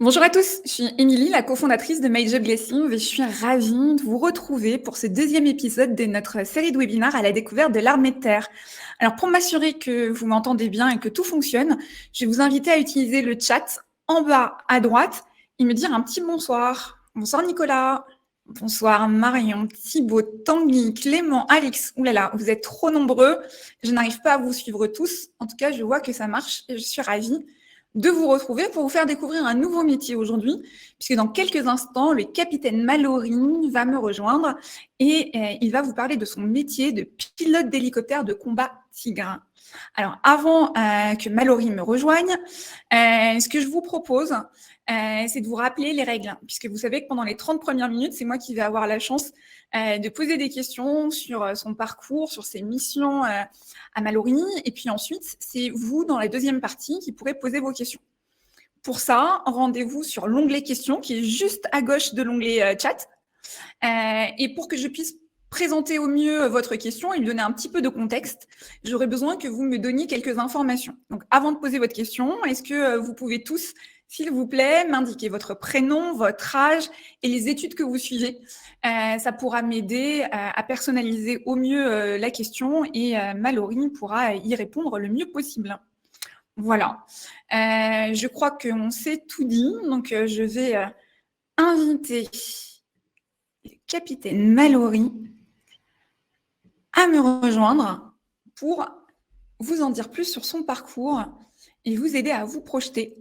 Bonjour à tous, je suis Émilie, la cofondatrice de My Job Blessing et je suis ravie de vous retrouver pour ce deuxième épisode de notre série de webinaires à la découverte de l'armée de terre. Alors pour m'assurer que vous m'entendez bien et que tout fonctionne, je vais vous inviter à utiliser le chat en bas à droite et me dire un petit bonsoir. Bonsoir Nicolas, bonsoir Marion, Thibaut, Tanguy, Clément, Alix. Ouh là là, vous êtes trop nombreux, je n'arrive pas à vous suivre tous. En tout cas, je vois que ça marche et je suis ravie de vous retrouver pour vous faire découvrir un nouveau métier aujourd'hui, puisque dans quelques instants, le capitaine Mallory va me rejoindre et il va vous parler de son métier de pilote d'hélicoptère de combat Tigre. Alors, avant que Mallory me rejoigne, ce que je vous propose, c'est de vous rappeler les règles, puisque vous savez que pendant les 30 premières minutes, c'est moi qui vais avoir la chance de poser des questions sur son parcours, sur ses missions à Mallory, et puis ensuite, c'est vous, dans la deuxième partie, qui pourrez poser vos questions. Pour ça, rendez-vous sur l'onglet questions, qui est juste à gauche de l'onglet chat, et pour que je puisse présenter au mieux votre question et lui donner un petit peu de contexte, j'aurais besoin que vous me donniez quelques informations. Donc, avant de poser votre question, est-ce que vous pouvez tous, s'il vous plaît, m'indiquer votre prénom, votre âge et les études que vous suivez? Ça pourra m'aider à personnaliser au mieux la question et Mallory pourra y répondre le mieux possible. Voilà. Je crois qu'on s'est tout dit, donc je vais inviter le capitaine Mallory à me rejoindre pour vous en dire plus sur son parcours et vous aider à vous projeter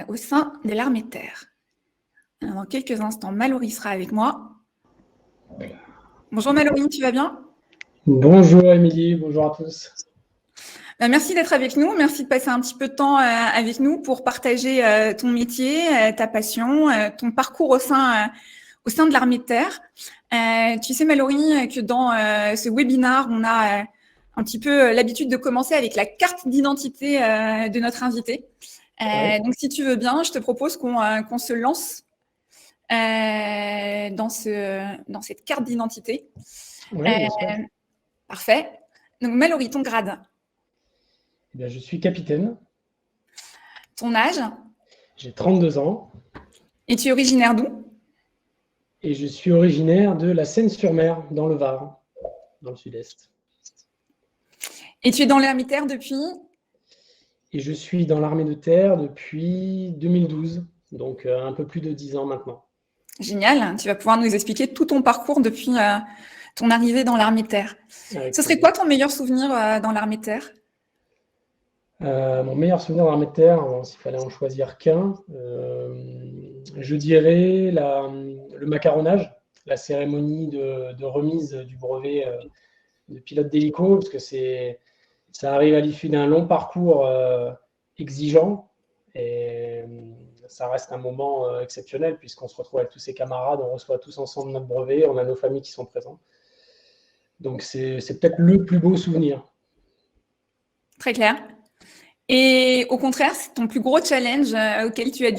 au sein de l'armée de terre. Alors, dans quelques instants, Mallory sera avec moi. Bonjour Mallory, tu vas bien? Bonjour Émilie, bonjour à tous. Merci d'être avec nous, merci de passer un petit peu de temps avec nous pour partager ton métier, ta passion, ton parcours au sein de l'armée de terre. Tu sais Mallory que dans ce webinaire, on a un petit peu l'habitude de commencer avec la carte d'identité de notre invité. Ouais. Donc si tu veux bien, je te propose qu'on se lance dans cette carte d'identité. Oui, bien sûr. Parfait. Donc Mallory, ton grade, Eh bien, je suis capitaine, ton âge, j'ai 32 ans et tu es originaire d'où? et je suis originaire de la Seine-sur-Mer, dans le Var, dans le sud-est. Et tu es dans l'armée de terre depuis? Et je suis dans l'armée de terre depuis 2012, donc un peu plus de 10 ans maintenant. Génial, tu vas pouvoir nous expliquer tout ton parcours depuis ton arrivée dans l'armée de terre. Avec Ce serait plaisir. quoi ton meilleur souvenir dans l'armée de terre? Mon meilleur souvenir de l'armée de terre, bon, s'il fallait en choisir qu'un, je dirais le macaronnage, la cérémonie de remise du brevet de pilote d'hélico, parce que ça arrive à l'issue d'un long parcours exigeant et ça reste un moment exceptionnel puisqu'on se retrouve avec tous ses camarades, on reçoit tous ensemble notre brevet, on a nos familles qui sont présentes. Donc c'est peut-être le plus beau souvenir. Très clair. Et au contraire, c'est ton plus gros challenge auquel tu as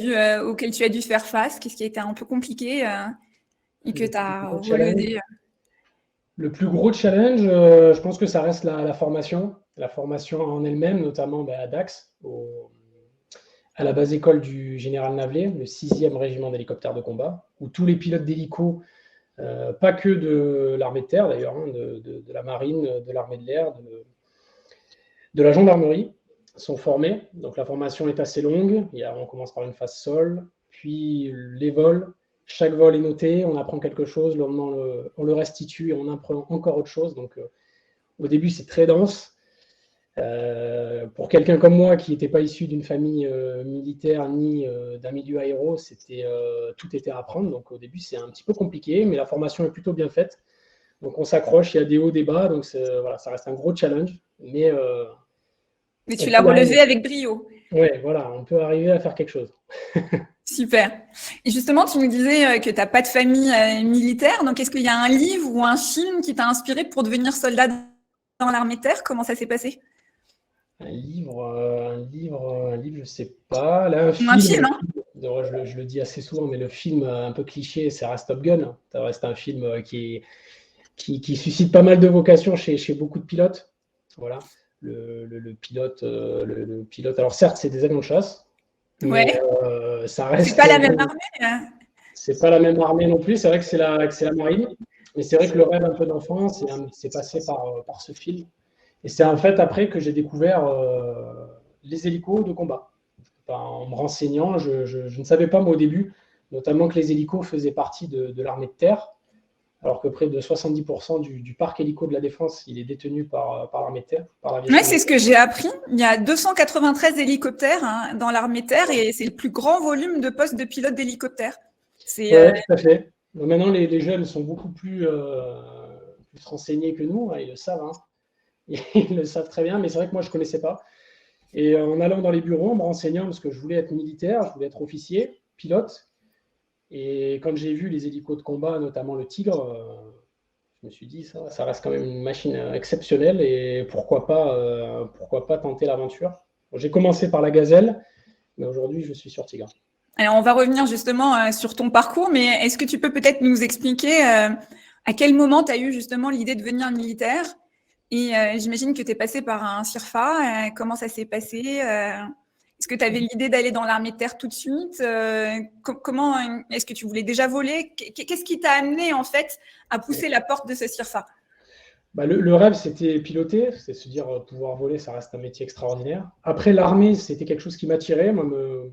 dû faire face? Qu'est-ce qui a été un peu compliqué et que Le tu plus as gros challenge, relevé? le plus gros challenge je pense que ça reste la formation en elle-même, notamment à Dax, à la base école du général Navelé, le 6e régiment d'hélicoptères de combat, où tous les pilotes d'hélico, pas que de l'armée de terre d'ailleurs, hein, de la marine, de l'armée de l'air, de la gendarmerie, sont formés. Donc la formation est assez longue. On commence par une phase sol, puis les vols. Chaque vol est noté, on apprend quelque chose, le lendemain on le restitue et on apprend encore autre chose. Donc au début c'est très dense. Pour quelqu'un comme moi qui n'était pas issu d'une famille militaire ni d'un milieu aéro, tout était à apprendre. Donc au début c'est un petit peu compliqué, mais la formation est plutôt bien faite. Donc on s'accroche, il y a des hauts, des bas, donc voilà, ça reste un gros challenge, mais Mais on tu l'as peut y arriver. relevé avec brio. Ouais, voilà, on peut arriver à faire quelque chose. Super. Et justement, tu nous disais que tu n'as pas de famille militaire. Donc, est-ce qu'il y a un livre ou un film qui t'a inspiré pour devenir soldat dans l'armée de terre? Comment ça s'est passé? Un livre, je sais pas. Là, un Ou un film, film, hein? je le dis assez souvent, mais le film un peu cliché, c'est reste Top Gun. Ça reste un film qui suscite pas mal de vocations chez beaucoup de pilotes. Voilà. Le pilote, alors certes, c'est des avions de chasse, Mais Ouais. ça C'est reste, pas la même armée, hein. c'est pas la même armée non plus. C'est vrai que c'est la marine, mais c'est vrai que le rêve un peu d'enfance, c'est passé par ce film. Et c'est en fait après que j'ai découvert les hélicos de combat. Enfin, en me renseignant, je ne savais pas moi au début, notamment que les hélicos faisaient partie de l'armée de terre, alors que près de 70% du parc hélico de la Défense, il est détenu par l'armée de terre, par Ouais, l'aviation c'est ce militaire. que j'ai appris. Il y a 293 hélicoptères hein, dans l'armée de terre et c'est le plus grand volume de postes de pilotes d'hélicoptères. C'est Ouais, tout à fait. Donc maintenant, les jeunes sont beaucoup plus renseignés que nous, hein, ils le savent, hein. Ils le savent très bien, mais c'est vrai que moi, je ne connaissais pas. Et en allant dans les bureaux, en me renseignant, parce que je voulais être militaire, je voulais être officier, pilote, et quand j'ai vu les hélicos de combat, notamment le Tigre, je me suis dit, ça reste quand même une machine exceptionnelle, et pourquoi pas tenter l'aventure. Bon, j'ai commencé par la Gazelle, mais aujourd'hui, je suis sur Tigre. Alors, on va revenir justement sur ton parcours, mais est-ce que tu peux peut-être nous expliquer à quel moment tu as eu justement l'idée de devenir militaire? Et j'imagine que tu es passé par un CIRFA. Comment ça s'est passé? Est-ce que tu avais l'idée d'aller dans l'armée de terre tout de suite? Comment est-ce que tu voulais déjà voler? Qu'est-ce qui t'a amené en fait à pousser la porte de ce CIRFA? Bah, le rêve, c'était piloter, c'est se dire pouvoir voler, ça reste un métier extraordinaire. Après, l'armée, c'était quelque chose qui m'attirait. Moi,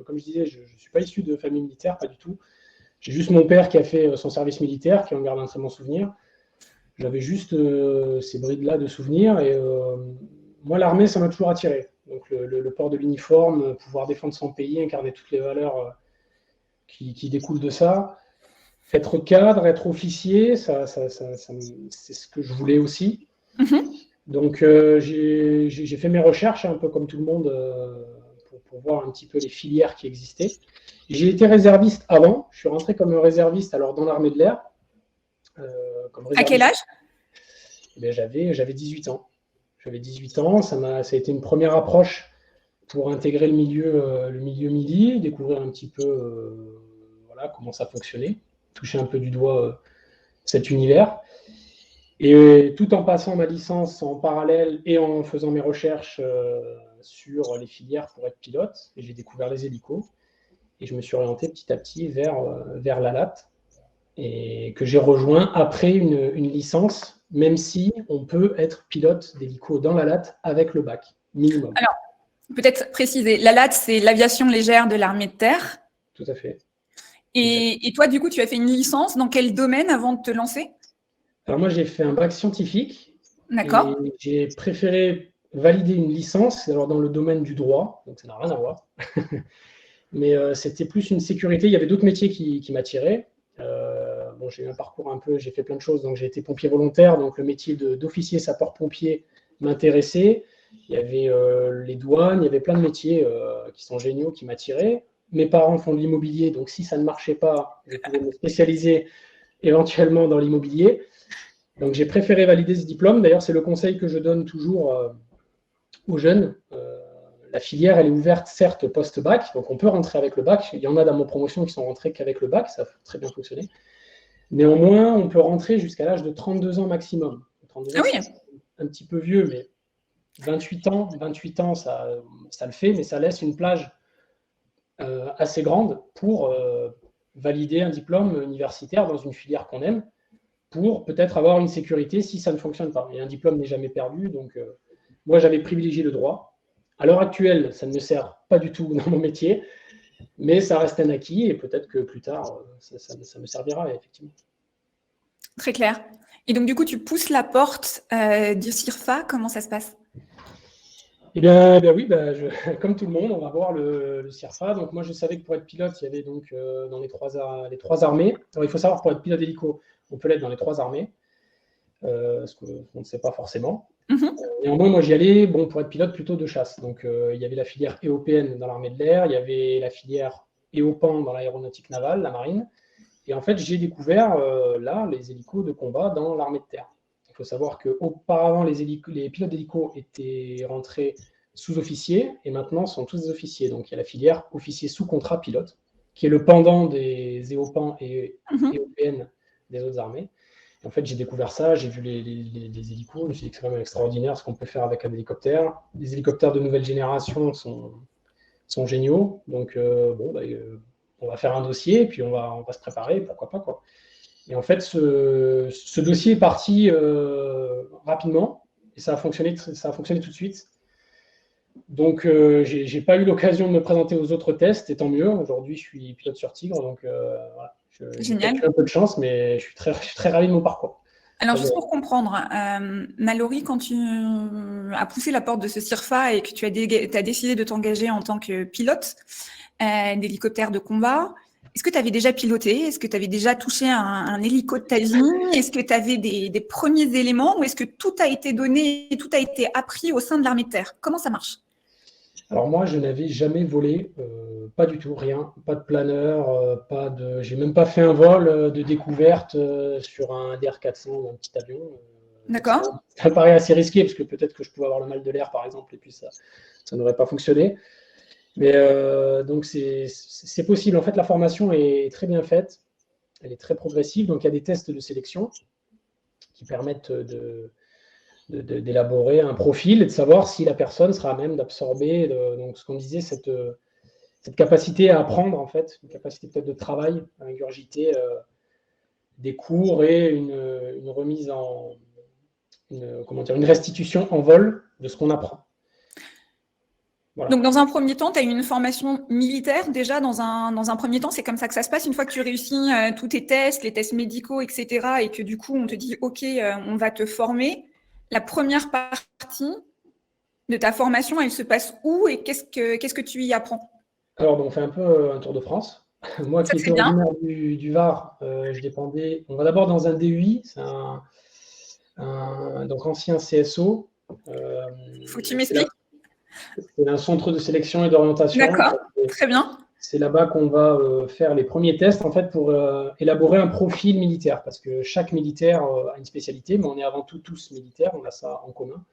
comme je disais, je ne suis pas issu de famille militaire, pas du tout. J'ai juste mon père qui a fait son service militaire, qui en garde un très bon souvenir. J'avais juste ces brides-là de souvenirs. Et moi, l'armée, ça m'a toujours attiré. Donc, le port de l'uniforme, pouvoir défendre son pays, incarner toutes les valeurs qui découlent de ça. Être cadre, être officier, c'est ce que je voulais aussi. Donc, j'ai fait mes recherches, un peu comme tout le monde, pour voir un petit peu les filières qui existaient. J'ai été réserviste avant. Je suis rentré comme réserviste alors dans l'armée de l'air. Comme À quel réserviste, âge? j'avais 18 ans. J'avais 18 ans. Ça a été une première approche pour intégrer le milieu mili, découvrir un petit peu voilà, comment ça fonctionnait, toucher un peu du doigt cet univers. Et tout en passant ma licence en parallèle et en faisant mes recherches sur les filières pour être pilote, et j'ai découvert les hélicos. Et je me suis orienté petit à petit vers l'ALAT, et que j'ai rejoint après une licence, même si on peut être pilote d'hélico dans l'ALAT avec le bac, minimum. Alors, peut-être préciser, l'ALAT, c'est l'aviation légère de l'armée de terre. Tout à fait. Et toi, du coup, tu as fait une licence dans quel domaine avant de te lancer? Alors moi, j'ai fait un bac scientifique D'accord. et j'ai préféré valider une licence alors dans le domaine du droit, donc ça n'a rien à voir. Mais c'était plus une sécurité. Il y avait d'autres métiers qui m'attiraient. Bon, j'ai eu un parcours j'ai fait plein de choses. Donc j'ai été pompier volontaire, donc le métier d'officier sapeur-pompier m'intéressait. Il y avait les douanes, il y avait plein de métiers qui sont géniaux, qui m'attiraient. Mes parents font de l'immobilier, donc si ça ne marchait pas, je pouvais me spécialiser éventuellement dans l'immobilier. Donc j'ai préféré valider ce diplôme. D'ailleurs, c'est le conseil que je donne toujours aux jeunes. La filière, elle est ouverte, certes, post-bac, donc on peut rentrer avec le bac. Il y en a dans mon promotion qui sont rentrés qu'avec le bac, ça a très bien fonctionné. Néanmoins, on peut rentrer jusqu'à l'âge de 32 ans maximum. 32 Ah ans, oui. c'est un petit peu vieux, mais 28 ans, ça le fait, mais ça laisse une plage assez grande pour valider un diplôme universitaire dans une filière qu'on aime, pour peut-être avoir une sécurité si ça ne fonctionne pas. Et un diplôme n'est jamais perdu, donc moi j'avais privilégié le droit. À l'heure actuelle, ça ne me sert pas du tout dans mon métier, mais ça reste un acquis et peut-être que plus tard, ça me servira, effectivement. Très clair. Et donc, du coup, tu pousses la porte du CIRFA. Comment ça se passe? Eh bien, oui, comme tout le monde, on va voir le CIRFA. Donc moi, je savais que pour être pilote, il y avait donc dans les trois armées. Alors, il faut savoir, pour être pilote d'hélico, on peut l'être dans les trois armées, ce qu'on ne sait pas forcément. Néanmoins, moi, j'y allais pour être pilote plutôt de chasse. Donc, il y avait la filière EOPN dans l'armée de l'air, il y avait la filière EOPAN dans l'aéronautique navale, la marine. Et en fait, j'ai découvert là les hélicos de combat dans l'armée de terre. Il faut savoir qu'auparavant, les pilotes d'hélico étaient rentrés sous-officiers et maintenant sont tous des officiers. Donc, il y a la filière officier sous contrat pilote, qui est le pendant des EOPAN et EOPN des autres armées. En fait, j'ai découvert ça, j'ai vu les hélicos, je me suis dit que c'est quand même extraordinaire ce qu'on peut faire avec un hélicoptère. Les hélicoptères de nouvelle génération sont sont géniaux. Donc, on va faire un dossier, et puis on va se préparer, pourquoi pas, quoi. Et en fait, ce dossier est parti rapidement, et ça a fonctionné tout de suite. Donc, j'ai pas eu l'occasion de me présenter aux autres tests, et tant mieux. Aujourd'hui, je suis pilote sur Tigre, donc voilà. J'ai peut-être Génial. eu un peu de chance, mais je suis très ravi de mon parcours. Alors, juste pour comprendre, Mallory, quand tu as poussé la porte de ce CIRFA et que tu as décidé de t'engager en tant que pilote d'hélicoptère de combat, est-ce que tu avais déjà piloté? Est-ce que tu avais déjà touché un hélico de ta vie? Est-ce que tu avais des premiers éléments ou est-ce que tout a été donné, tout a été appris au sein de l'armée de terre? Comment ça marche? Alors moi, je n'avais jamais volé, pas du tout, rien, pas de planeur, j'ai même pas fait un vol de découverte sur un DR400 ou un petit avion. D'accord. Ça me paraît assez risqué parce que peut-être que je pouvais avoir le mal de l'air, par exemple, et puis ça n'aurait pas fonctionné. Mais donc c'est possible. En fait, la formation est très bien faite, elle est très progressive. Donc il y a des tests de sélection qui permettent d'élaborer un profil et de savoir si la personne sera à même d'absorber donc ce qu'on disait, cette capacité à apprendre, en fait, une capacité peut-être de travail, à ingurgiter des cours et une remise une restitution en vol de ce qu'on apprend. Voilà. Donc, dans un premier temps, tu as eu une formation militaire déjà dans un premier temps. C'est comme ça que ça se passe. Une fois que tu réussis tous tes tests, les tests médicaux, etc., et que du coup, on te dit, OK, on va te former, la première partie de ta formation, elle se passe où et qu'est-ce que tu y apprends? Alors, on fait un peu un tour de France. Moi qui étais originaire du Var, je dépendais. On va d'abord dans un DUI, c'est donc ancien CSO. Faut que tu m'expliques. C'est un centre de sélection et d'orientation. D'accord, très bien. C'est là-bas qu'on va faire les premiers tests en fait, pour élaborer un profil militaire, parce que chaque militaire a une spécialité, mais on est avant tout tous militaires, on a ça en commun.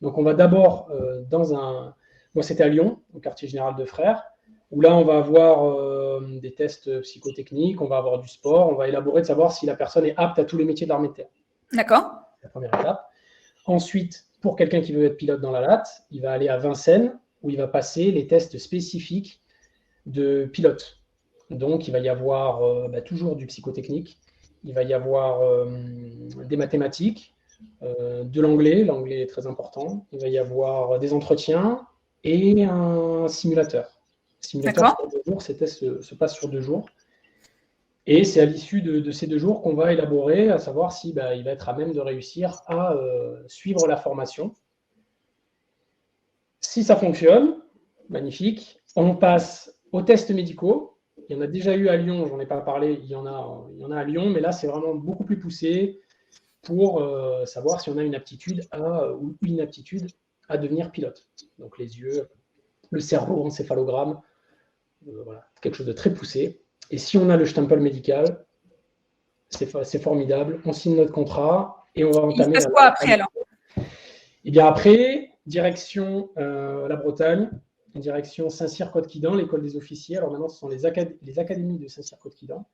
Donc on va d'abord moi c'était à Lyon, au quartier général de Frères, où là on va avoir des tests psychotechniques, on va avoir du sport, on va élaborer de savoir si la personne est apte à tous les métiers de l'armée de terre. D'accord. C'est la première étape. Ensuite, pour quelqu'un qui veut être pilote dans la latte, il va aller à Vincennes, où il va passer les tests spécifiques de pilote. Donc, il va y avoir toujours du psychotechnique, il va y avoir des mathématiques, de l'anglais est très important, il va y avoir des entretiens et un simulateur. Simulateur sur 2 jours, ces tests se passent sur 2 jours. Et c'est à l'issue de ces 2 jours qu'on va élaborer, à savoir si il va être à même de réussir à suivre la formation. Si ça fonctionne, magnifique, on passe aux tests médicaux. Il y en a déjà eu à Lyon, j'en ai pas parlé, il y en a à Lyon, mais là c'est vraiment beaucoup plus poussé pour savoir si on a une aptitude ou une inaptitude à devenir pilote. Donc les yeux, le cerveau, encéphalogramme, voilà, quelque chose de très poussé. Et si on a le stempel médical, c'est formidable, on signe notre contrat et on va entamer. Il se passe quoi après alors? Et bien après, direction la Bretagne, direction Saint-Cyr-Côte-Quidan, l'école des officiers. Alors maintenant, ce sont les académies de Saint-Cyr-Côte-Quidan.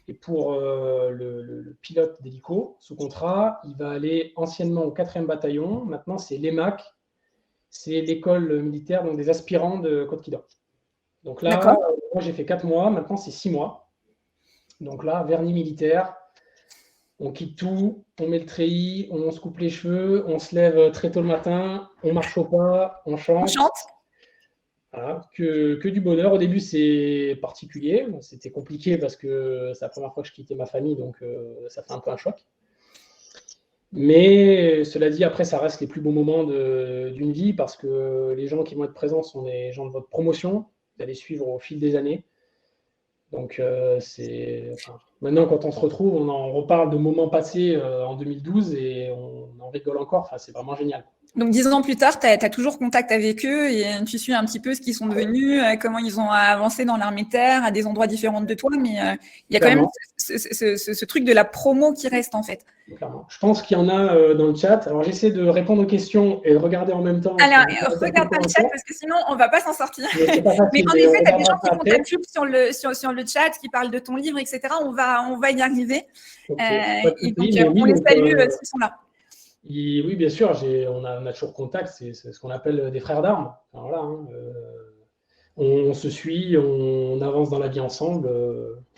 Et pour le pilote d'hélico sous contrat, il va aller anciennement au 4e bataillon. Maintenant, c'est l'EMAC, c'est l'école militaire donc des aspirants de Côte-Quidan. Donc là, moi j'ai fait 4 mois, maintenant c'est 6 mois. Donc là, vernis militaire, on quitte tout, on met le treillis, on se coupe les cheveux, on se lève très tôt le matin, on marche au pas, on chante. On chante. Voilà, que du bonheur. Au début, c'est particulier. C'était compliqué parce que c'est la première fois que je quittais ma famille, donc ça fait un peu un choc. Mais cela dit, après, ça reste les plus beaux moments d'une vie parce que les gens qui vont être présents sont des gens de votre promotion, vous allez suivre au fil des années. Donc, maintenant, quand on se retrouve, on en reparle de moments passés en 2012 et on en rigole encore. Enfin, c'est vraiment génial. Donc 10 ans plus tard, tu as toujours contact avec eux et tu suis un petit peu ce qu'ils sont devenus, comment ils ont avancé dans l'armée de terre à des endroits différents de toi, mais il y a quand même ce truc de la promo qui reste en fait. Clairement. Je pense qu'il y en a dans le chat. Alors j'essaie de répondre aux questions et de regarder en même temps. Alors, regarde pas le chat parce que sinon on va pas s'en sortir. Mais en effet, tu as des gens qui font ta pub sur le chat, qui parlent de ton livre, etc. On va y arriver. Et donc on les salue s'ils sont là. Oui, bien sûr, on a toujours contact, c'est ce qu'on appelle des frères d'armes. Voilà, on se suit, on avance dans la vie ensemble,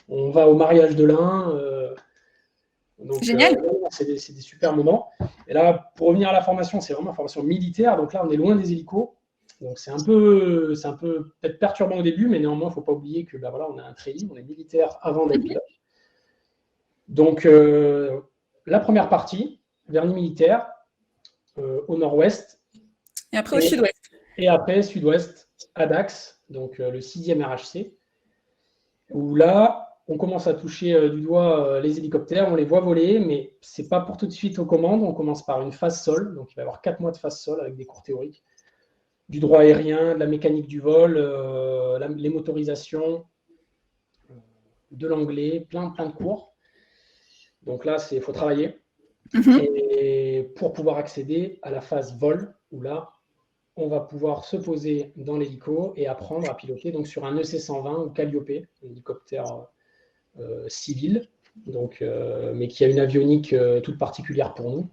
on va au mariage de l'un. Donc, Génial. c'est des super moments. Et là, pour revenir à la formation, c'est vraiment une formation militaire. Donc là, on est loin des hélicos. Donc c'est un peu peut-être perturbant au début, mais néanmoins, il ne faut pas oublier que voilà, on a un treillis, on est militaire avant d'être pilote. Donc la première partie, vernis militaire, au nord-ouest. Et après au sud-ouest. Et après, sud-ouest, à Dax, donc le 6e RHC, où là, on commence à toucher du doigt les hélicoptères, on les voit voler, mais ce n'est pas pour tout de suite aux commandes. On commence par une phase sol, donc il va y avoir 4 mois de phase sol avec des cours théoriques, du droit aérien, de la mécanique du vol, les motorisations, de l'anglais, plein de cours. Donc là, il faut travailler. Et pour pouvoir accéder à la phase vol, où là, on va pouvoir se poser dans l'hélico et apprendre à piloter donc sur un EC-120 ou Calliope, un hélicoptère civil, donc, mais qui a une avionique toute particulière pour nous.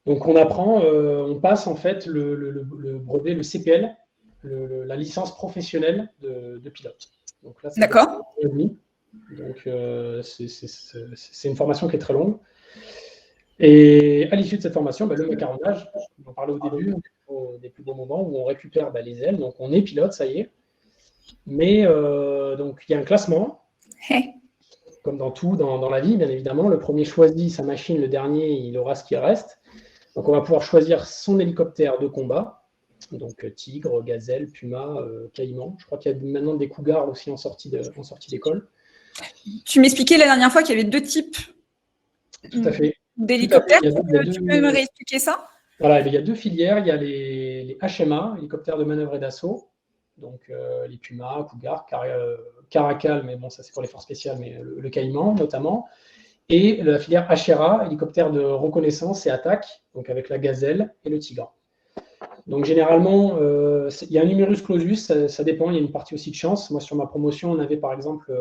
Donc on apprend, on passe en fait le brevet, le CPL, la licence professionnelle de pilote. Donc là, d'accord. Donc c'est une formation qui est très longue. Et à l'issue de cette formation, le macaronnage, on en parlait au début, des plus beaux moments où on récupère les ailes. Donc on est pilote, ça y est. Mais donc il y a un classement. Hey. Comme dans tout, dans la vie, bien évidemment. Le premier choisit sa machine, le dernier, il aura ce qui reste. Donc, on va pouvoir choisir son hélicoptère de combat. Donc, Tigre, Gazelle, Puma, Caïman. Je crois qu'il y a maintenant des Cougars aussi en sortie d'école. Tu m'expliquais la dernière fois qu'il y avait 2 types d'hélicoptères. Tu peux me réexpliquer ça? Voilà, il y a 2 filières. Il y a les HMA, hélicoptères de manœuvre et d'assaut. Donc, les Puma, Cougar, Caracal, mais bon, ça c'est pour les forces spéciales, mais le Caïman notamment. Et la filière HRA, hélicoptère de reconnaissance et attaque, donc avec la Gazelle et le Tigre. Donc généralement, il y a un numerus clausus, ça dépend, il y a une partie aussi de chance. Moi, sur ma promotion, on avait par exemple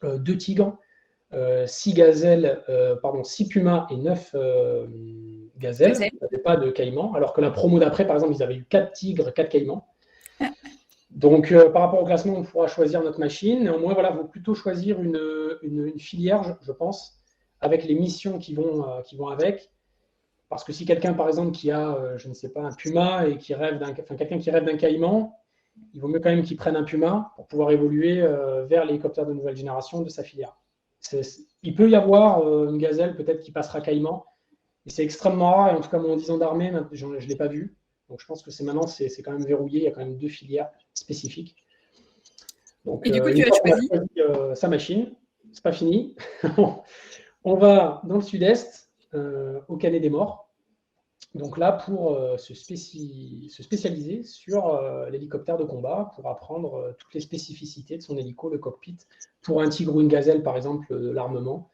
2 Tigres, 6 Gazelles, 6 Pumas et 9 Gazelles. Il n'y avait pas de Caïman, alors que la promo d'après, par exemple, ils avaient eu 4 Tigres, 4 Caïmans. Donc, par rapport au classement, on pourra choisir notre machine. Néanmoins, voilà, il faut plutôt choisir une filière, je pense, avec les missions qui vont avec. Parce que si quelqu'un, par exemple, qui a, je ne sais pas, un Puma et quelqu'un qui rêve d'un Caïman, il vaut mieux quand même qu'il prenne un Puma pour pouvoir évoluer vers l'hélicoptère de nouvelle génération de sa filière. Il peut y avoir une Gazelle peut-être qui passera Caïman, et c'est extrêmement rare. Et en tout cas, moi, en 10 ans d'armée, je ne l'ai pas vu. Donc, je pense que maintenant, c'est quand même verrouillé. Il y a quand même 2 filières spécifiques. Donc, et du coup, tu as choisi sa machine. C'est pas fini. On va dans le sud-est, au Canet des Morts. Donc là, pour se spécialiser sur l'hélicoptère de combat, pour apprendre toutes les spécificités de son hélico, le cockpit, pour un Tigre ou une Gazelle, par exemple, l'armement,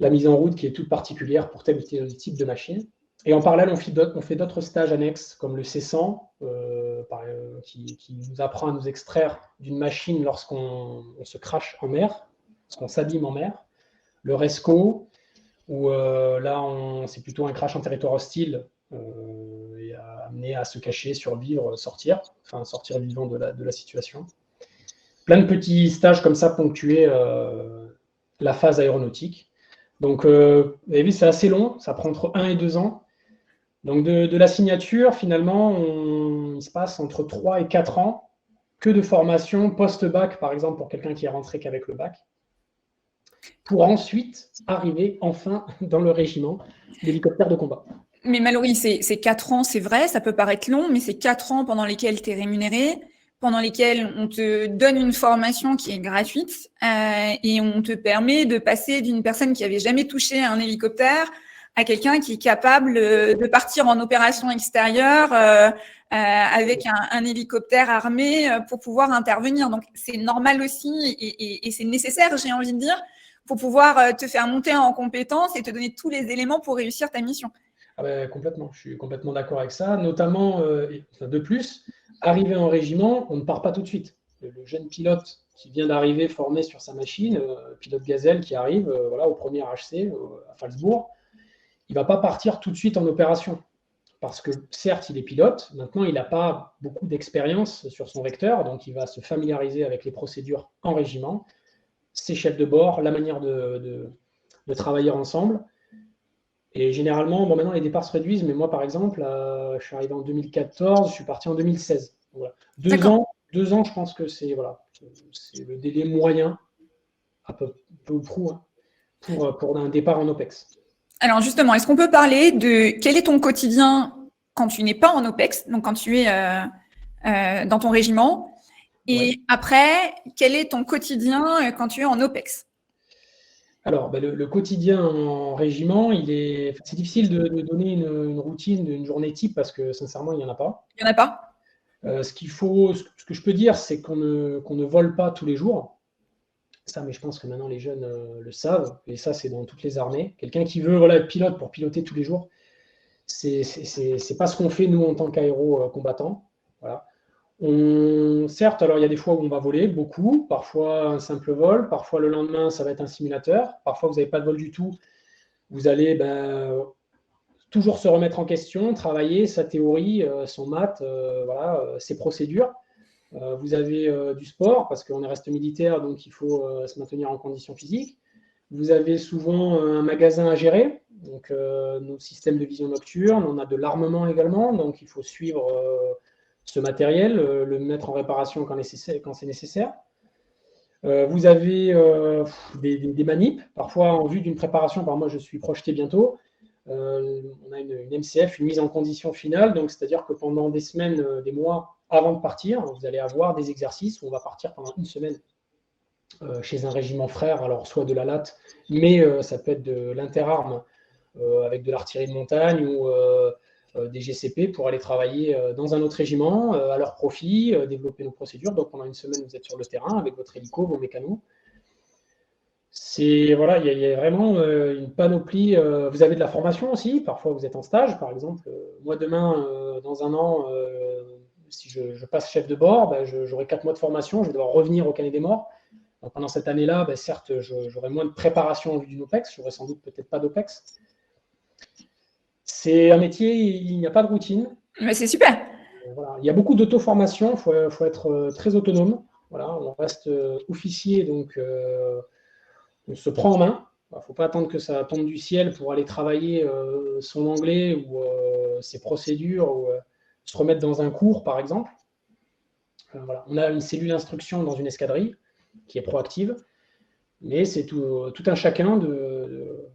la mise en route qui est toute particulière pour tel ou tel type de machine. Et en parallèle, on fait d'autres stages annexes, comme le C100, qui nous apprend à nous extraire d'une machine lorsqu'on se crache en mer, lorsqu'on s'abîme en mer. Le RESCO, où là, c'est plutôt un crash en territoire hostile, et amené à se cacher, survivre, sortir vivant de la situation. Plein de petits stages comme ça ponctués la phase aéronautique. Donc, vous avez vu, c'est assez long, ça prend entre 1 et 2 ans. Donc, de la signature, finalement, il se passe entre 3 et 4 ans que de formation post-bac, par exemple, pour quelqu'un qui est rentré qu'avec le bac, pour ensuite arriver enfin dans le régiment d'hélicoptères de combat. Mais Mallory, c'est 4 ans, c'est vrai, ça peut paraître long, mais c'est 4 ans pendant lesquels tu es rémunéré, pendant lesquels on te donne une formation qui est gratuite et on te permet de passer d'une personne qui avait jamais touché un hélicoptère à quelqu'un qui est capable de partir en opération extérieure avec un hélicoptère armé pour pouvoir intervenir. Donc, c'est normal aussi et c'est nécessaire, j'ai envie de dire, pour pouvoir te faire monter en compétences et te donner tous les éléments pour réussir ta mission. Ah ben, complètement, je suis complètement d'accord avec ça. Notamment, de plus, arrivé en régiment, on ne part pas tout de suite. Le jeune pilote qui vient d'arriver formé sur sa machine, pilote Gazelle qui arrive au premier HC à Phalsbourg, il ne va pas partir tout de suite en opération. parce que certes, il est pilote, maintenant, il n'a pas beaucoup d'expérience sur son vecteur, donc il va se familiariser avec les procédures en régiment, ses chefs de bord, la manière de travailler ensemble. Et généralement, bon, maintenant, les départs se réduisent, mais moi, par exemple, je suis arrivé en 2014, je suis parti en 2016. Voilà. Deux ans, je pense que c'est le délai moyen, à peu ou prou, hein, pour un départ en OPEX. Alors justement, est-ce qu'on peut parler de quel est ton quotidien quand tu n'es pas en OPEX, donc quand tu es dans ton régiment, et après, quel est ton quotidien quand tu es en OPEX? Alors, le quotidien en régiment, c'est difficile de donner une routine, une journée type, parce que sincèrement, il n'y en a pas. Il n'y en a pas? Ce que je peux dire, c'est qu'on ne vole pas tous les jours. Ça, mais je pense que maintenant les jeunes le savent, et ça, c'est dans toutes les armées. Quelqu'un qui veut être pilote pour piloter tous les jours, c'est pas ce qu'on fait nous en tant qu'aéro combattants. Voilà. Certes, alors il y a des fois où on va voler beaucoup, parfois un simple vol, parfois le lendemain ça va être un simulateur, parfois vous n'avez pas de vol du tout, vous allez toujours se remettre en question, travailler sa théorie, son maths, ses procédures. Vous avez du sport, parce qu'on reste militaire, donc il faut se maintenir en condition physique. Vous avez souvent un magasin à gérer, donc nos systèmes de vision nocturne, on a de l'armement également, donc il faut suivre ce matériel, le mettre en réparation quand c'est nécessaire. Vous avez des manips, parfois en vue d'une préparation, par moi je suis projeté bientôt. On a une MCF, une mise en condition finale, donc c'est-à-dire que pendant des semaines, des mois avant de partir, vous allez avoir des exercices où on va partir pendant une semaine chez un régiment frère, alors soit de la LAT, mais ça peut être de l'interarme avec de l'artillerie de montagne ou des GCP pour aller travailler dans un autre régiment à leur profit, développer nos procédures. Donc pendant une semaine, vous êtes sur le terrain avec votre hélico, vos mécanos. Il y a vraiment une panoplie. Vous avez de la formation aussi. Parfois, vous êtes en stage. Par exemple, moi, demain, dans un an, si je passe chef de bord, j'aurai 4 mois de formation. Je vais devoir revenir au Canet des Morts. Donc, pendant cette année-là, certes, j'aurai moins de préparation en vue d'une OPEX. J'aurai sans doute peut-être pas d'OPEX. C'est un métier, il n'y a pas de routine. Mais c'est super. Voilà. Il y a beaucoup d'auto-formation. Il faut être très autonome. Voilà. On reste officier, donc on se prend en main. Il ne faut pas attendre que ça tombe du ciel pour aller travailler son anglais ou ses procédures ou se remettre dans un cours, par exemple. Voilà. On a une cellule instruction dans une escadrille qui est proactive, mais c'est tout un chacun de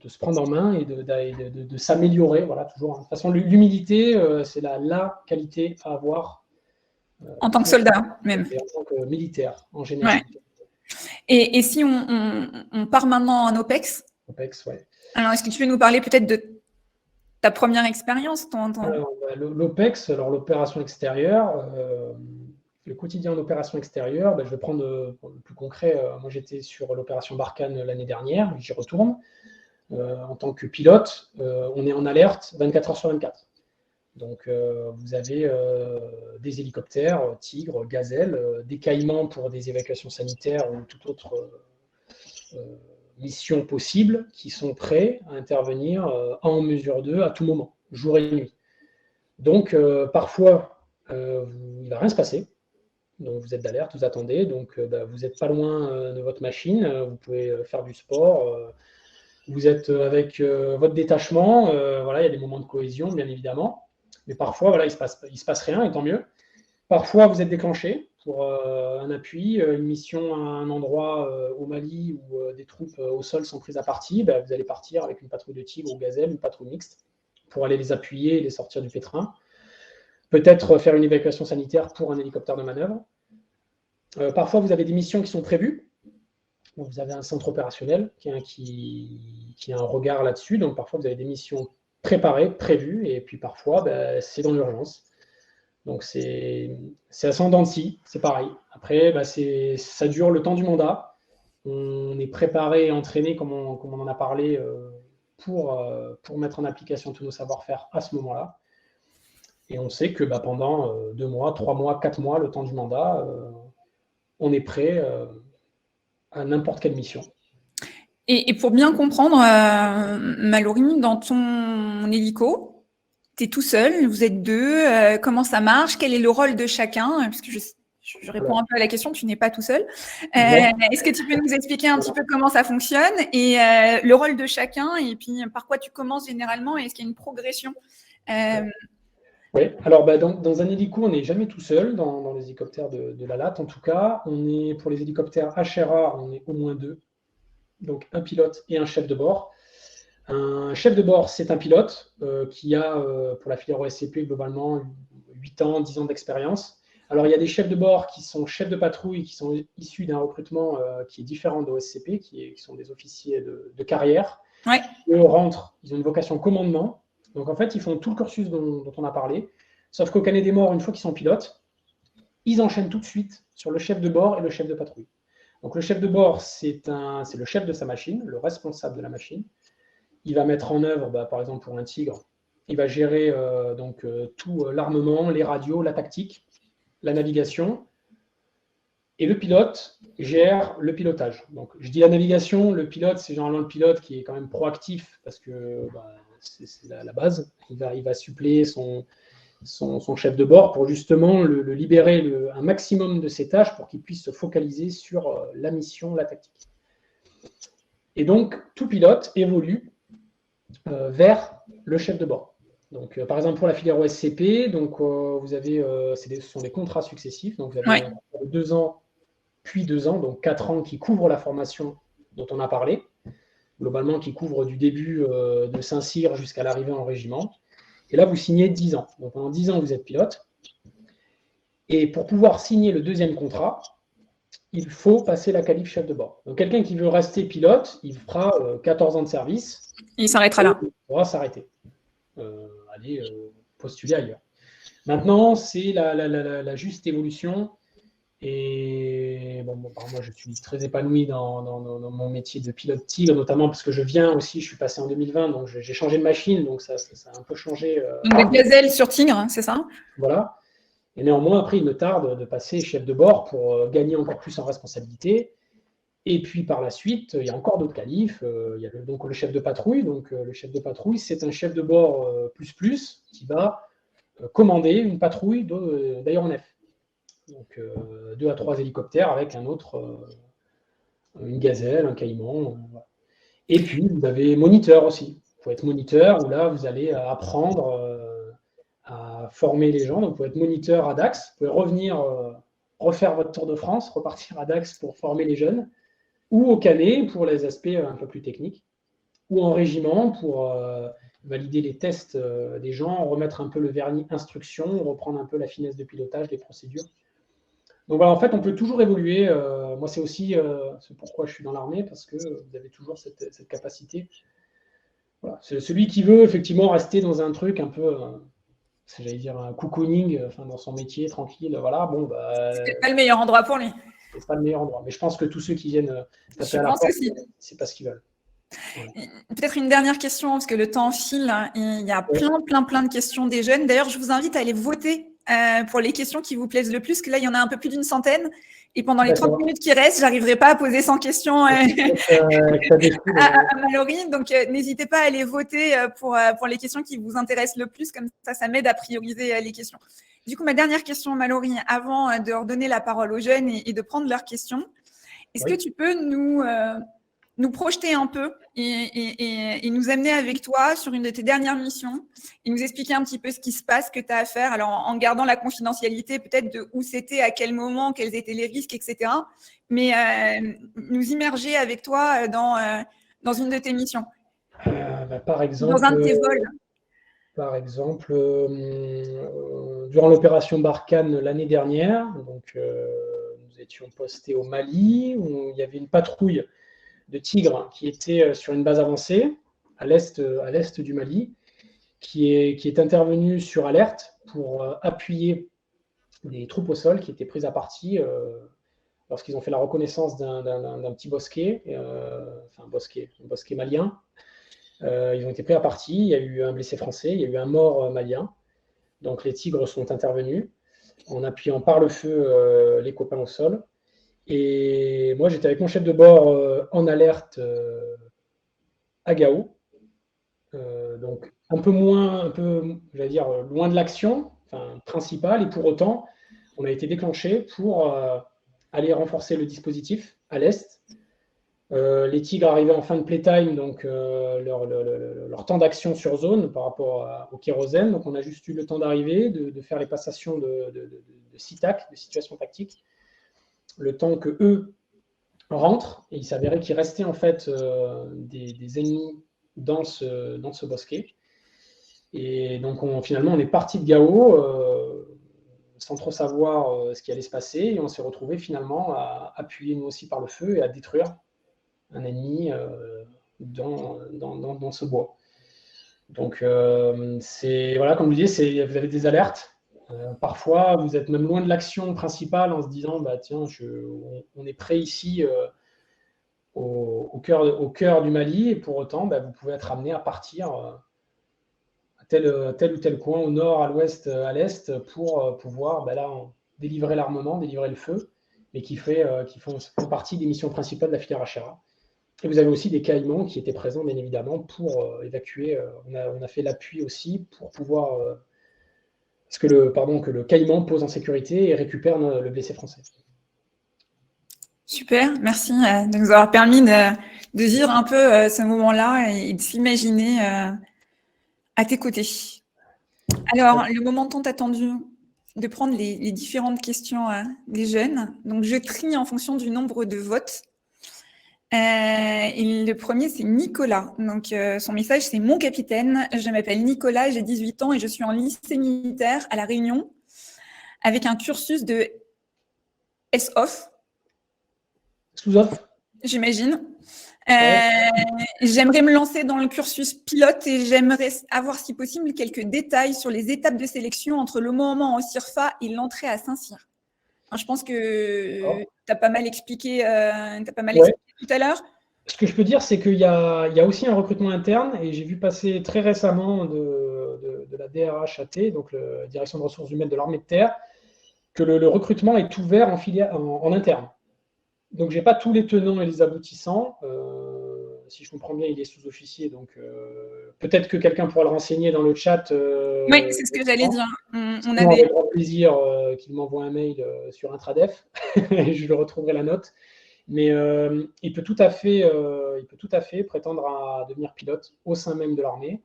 se prendre en main et de s'améliorer. Voilà, toujours. De toute façon, l'humilité, c'est la qualité à avoir. En tant que soldat, même. Et en tant que militaire, en général. Ouais. Et si on part maintenant en OPEX? OPEX, ouais. Alors, est-ce que tu peux nous parler peut-être de ta première expérience? Alors, l'OPEX, alors l'opération extérieure, le quotidien en opération extérieure, je vais prendre le plus concret. Moi, j'étais sur l'opération Barkhane l'année dernière, j'y retourne. En tant que pilote, on est en alerte 24 heures sur 24. Donc, vous avez des hélicoptères, Tigre, Gazelle, des caïmans pour des évacuations sanitaires ou toute autre mission possible qui sont prêts à intervenir en mesure 2 à tout moment, jour et nuit. Donc, parfois, il ne va rien se passer. Donc, vous êtes d'alerte, vous attendez. Donc, vous n'êtes pas loin de votre machine. Vous pouvez faire du sport. Vous êtes avec votre détachement. Voilà, il y a des moments de cohésion, bien évidemment. Mais parfois, voilà, il se passe rien, et tant mieux. Parfois, vous êtes déclenché pour un appui, une mission à un endroit au Mali où des troupes au sol sont prises à partie. Vous allez partir avec une patrouille de Tigre ou Gazelle, une patrouille mixte, pour aller les appuyer et les sortir du pétrin. Peut-être faire une évacuation sanitaire pour un hélicoptère de manœuvre. Parfois, vous avez des missions qui sont prévues. Donc, vous avez un centre opérationnel qui a un regard là-dessus. Donc, parfois, vous avez des missions préparées, prévues, et puis parfois, c'est dans l'urgence. Donc, c'est assez en dents de scie, c'est pareil. Après, ça dure le temps du mandat. On est préparé et entraîné, comme on en a parlé, pour mettre en application tous nos savoir-faire à ce moment-là. Et on sait que pendant 2 mois, 3 mois, 4 mois, le temps du mandat, on est prêt à n'importe quelle mission. Et pour bien comprendre, Mallory, dans ton hélico, tu es tout seul, vous êtes deux, comment ça marche, quel est le rôle de chacun? Parce que je réponds un peu à la question, tu n'es pas tout seul. Est-ce que tu peux nous expliquer un petit peu comment ça fonctionne et le rôle de chacun et puis par quoi tu commences généralement et est-ce qu'il y a une progression? Oui, alors dans un hélico, on n'est jamais tout seul, dans les hélicoptères de la LAT en tout cas. Pour les hélicoptères HRA, on est au moins deux, donc un pilote et un chef de bord. Un chef de bord, c'est un pilote qui a, pour la filière OSCP, globalement 8 ans, 10 ans d'expérience. Alors, il y a des chefs de bord qui sont chefs de patrouille, qui sont issus d'un recrutement qui est différent de OSCP, qui sont des officiers de carrière. Ouais. Eux rentrent, ils ont une vocation commandement. Donc, en fait, ils font tout le cursus dont on a parlé. Sauf qu'au Canet des Morts, une fois qu'ils sont pilotes, ils enchaînent tout de suite sur le chef de bord et le chef de patrouille. Donc, le chef de bord, c'est le chef de sa machine, le responsable de la machine. Il va mettre en œuvre, par exemple pour un Tigre, il va gérer tout l'armement, les radios, la tactique, la navigation. Et le pilote gère le pilotage. Donc, je dis la navigation, le pilote, c'est généralement le pilote qui est quand même proactif parce que c'est la base. Il va suppléer son chef de bord pour justement le libérer un maximum de ses tâches pour qu'il puisse se focaliser sur la mission, la tactique. Et donc, tout pilote évolue vers le chef de bord. Donc, par exemple, pour la filière OSCP, donc, vous avez, ce sont des contrats successifs. Donc, vous avez 2 ans, puis 2 ans, donc 4 ans qui couvrent la formation dont on a parlé, globalement qui couvrent du début de Saint-Cyr jusqu'à l'arrivée en régiment. Et là, vous signez 10 ans. Donc, pendant 10 ans, vous êtes pilote. Et pour pouvoir signer le deuxième contrat, il faut passer la qualif chef de bord. Donc, quelqu'un qui veut rester pilote, il fera 14 ans de service. Il s'arrêtera là. Il pourra s'arrêter. Aller postuler ailleurs. Maintenant, c'est la juste évolution. Et moi, je suis très épanoui dans mon métier de pilote Tigre, notamment parce que je suis passé en 2020, donc j'ai changé de machine, donc ça a un peu changé. Donc, de Gazelle sur Tigre, c'est ça? Voilà. Et néanmoins, après, il me tarde de passer chef de bord pour gagner encore plus en responsabilité. Et puis par la suite, il y a encore d'autres qualifs. Il y a donc le chef de patrouille. Donc le chef de patrouille, c'est un chef de bord qui va commander une patrouille d'aéronefs. Donc 2 à 3 hélicoptères avec un autre, une gazelle, un caïman. Voilà. Et puis vous avez moniteur aussi. Il faut être moniteur où là vous allez apprendre à former les gens. Donc vous pouvez être moniteur à Dax. Vous pouvez revenir refaire votre tour de France, repartir à Dax pour former les jeunes, ou au Canet pour les aspects un peu plus techniques, ou en régiment pour valider les tests des gens, remettre un peu le vernis instruction, reprendre un peu la finesse de pilotage, des procédures. Donc voilà, en fait, on peut toujours évoluer. Moi, c'est aussi pourquoi je suis dans l'armée, parce que vous avez toujours cette capacité. Voilà. C'est celui qui veut effectivement rester dans un truc un peu, j'allais dire, un cocooning, dans son métier, tranquille. Voilà, c'est pas le meilleur endroit pour lui. C'est pas le meilleur endroit. Mais je pense que tous ceux qui viennent taper à la porte, c'est pas ce qu'ils veulent. Voilà. Peut-être une dernière question, parce que le temps file. Il y a plein de questions des jeunes. D'ailleurs, je vous invite à aller voter pour les questions qui vous plaisent le plus, que là, il y en a un peu plus d'une centaine. Et pendant les 30 minutes qui restent, je n'arriverai pas à poser 100 questions à Mallory. Donc, n'hésitez pas à aller voter pour les questions qui vous intéressent le plus. Comme ça m'aide à prioriser les questions. Du coup, ma dernière question, Mallory, avant de redonner la parole aux jeunes et de prendre leurs questions, est-ce que tu peux nous projeter un peu et nous amener avec toi sur une de tes dernières missions et nous expliquer un petit peu ce qui se passe, que tu as à faire, alors en gardant la confidentialité peut-être de où c'était, à quel moment, quels étaient les risques, etc. Mais nous immerger avec toi dans une de tes missions. Par exemple, dans un de tes vols. Par exemple, durant l'opération Barkhane l'année dernière, donc, nous étions postés au Mali, où il y avait une patrouille de Tigres qui était sur une base avancée à l'est du Mali, qui est intervenue sur alerte pour appuyer des troupes au sol qui étaient prises à partie lorsqu'ils ont fait la reconnaissance d'un petit bosquet, un bosquet malien. Ils ont été pris à partie, il y a eu un blessé français, il y a eu un mort malien. Donc les Tigres sont intervenus en appuyant par le feu les copains au sol. Et moi, j'étais avec mon chef de bord en alerte à Gao. Donc un peu moins, j'allais dire, loin de l'action principale, et pour autant, on a été déclenché pour aller renforcer le dispositif à l'est. Les tigres arrivaient en fin de playtime, donc leur temps d'action sur zone par rapport au kérosène. Donc on a juste eu le temps d'arriver, de faire les passations de SITAC, de situation tactique, le temps que eux rentrent, et il s'avérait qu'il restait en fait des ennemis dans ce bosquet. Et donc finalement on est parti de Gao sans trop savoir ce qui allait se passer, et on s'est retrouvé finalement à appuyer nous aussi par le feu et à détruire un ennemi dans ce bois. Donc c'est voilà, comme je disais, vous avez des alertes. Parfois, vous êtes même loin de l'action principale en se disant bah tiens, on est prêt ici au cœur du Mali, et pour autant, bah, vous pouvez être amené à partir à tel ou tel coin, au nord, à l'ouest, à l'est, pour pouvoir bah, là, délivrer l'armement, délivrer le feu, mais qui font partie des missions principales de la filière Achera. Et vous avez aussi des caïmans qui étaient présents, bien évidemment, pour évacuer. On a fait l'appui aussi pour pouvoir que le caïman pose en sécurité et récupère le blessé français. Super, merci de nous avoir permis de vivre un peu ce moment-là et de s'imaginer à tes côtés. Alors, le moment tant attendu de prendre les différentes questions des jeunes. Donc, je trie en fonction du nombre de votes. Et le premier, c'est Nicolas. Donc, son message, c'est « Mon capitaine, je m'appelle Nicolas, j'ai 18 ans et je suis en lycée militaire à La Réunion avec un cursus de S-OFF. » Sous-off, j'imagine. J'aimerais me lancer dans le cursus pilote et j'aimerais avoir, si possible, quelques détails sur les étapes de sélection entre le moment en CIRFA et l'entrée à Saint-Cyr. Je pense que tu as pas mal expliqué, tout à l'heure. Ce que je peux dire, c'est qu'il y a aussi un recrutement interne, et j'ai vu passer très récemment de la DRHAT, donc la Direction de ressources humaines de l'armée de terre, que le recrutement est ouvert en interne. Donc, je n'ai pas tous les tenants et les aboutissants. Si je comprends bien, il est sous-officier, donc peut-être que quelqu'un pourra le renseigner dans le chat. Oui, c'est ce que j'allais dire. On avait avec grand plaisir qu'il m'envoie un mail sur Intradef, et je le retrouverai la note. Mais il peut tout à fait prétendre à devenir pilote au sein même de l'armée.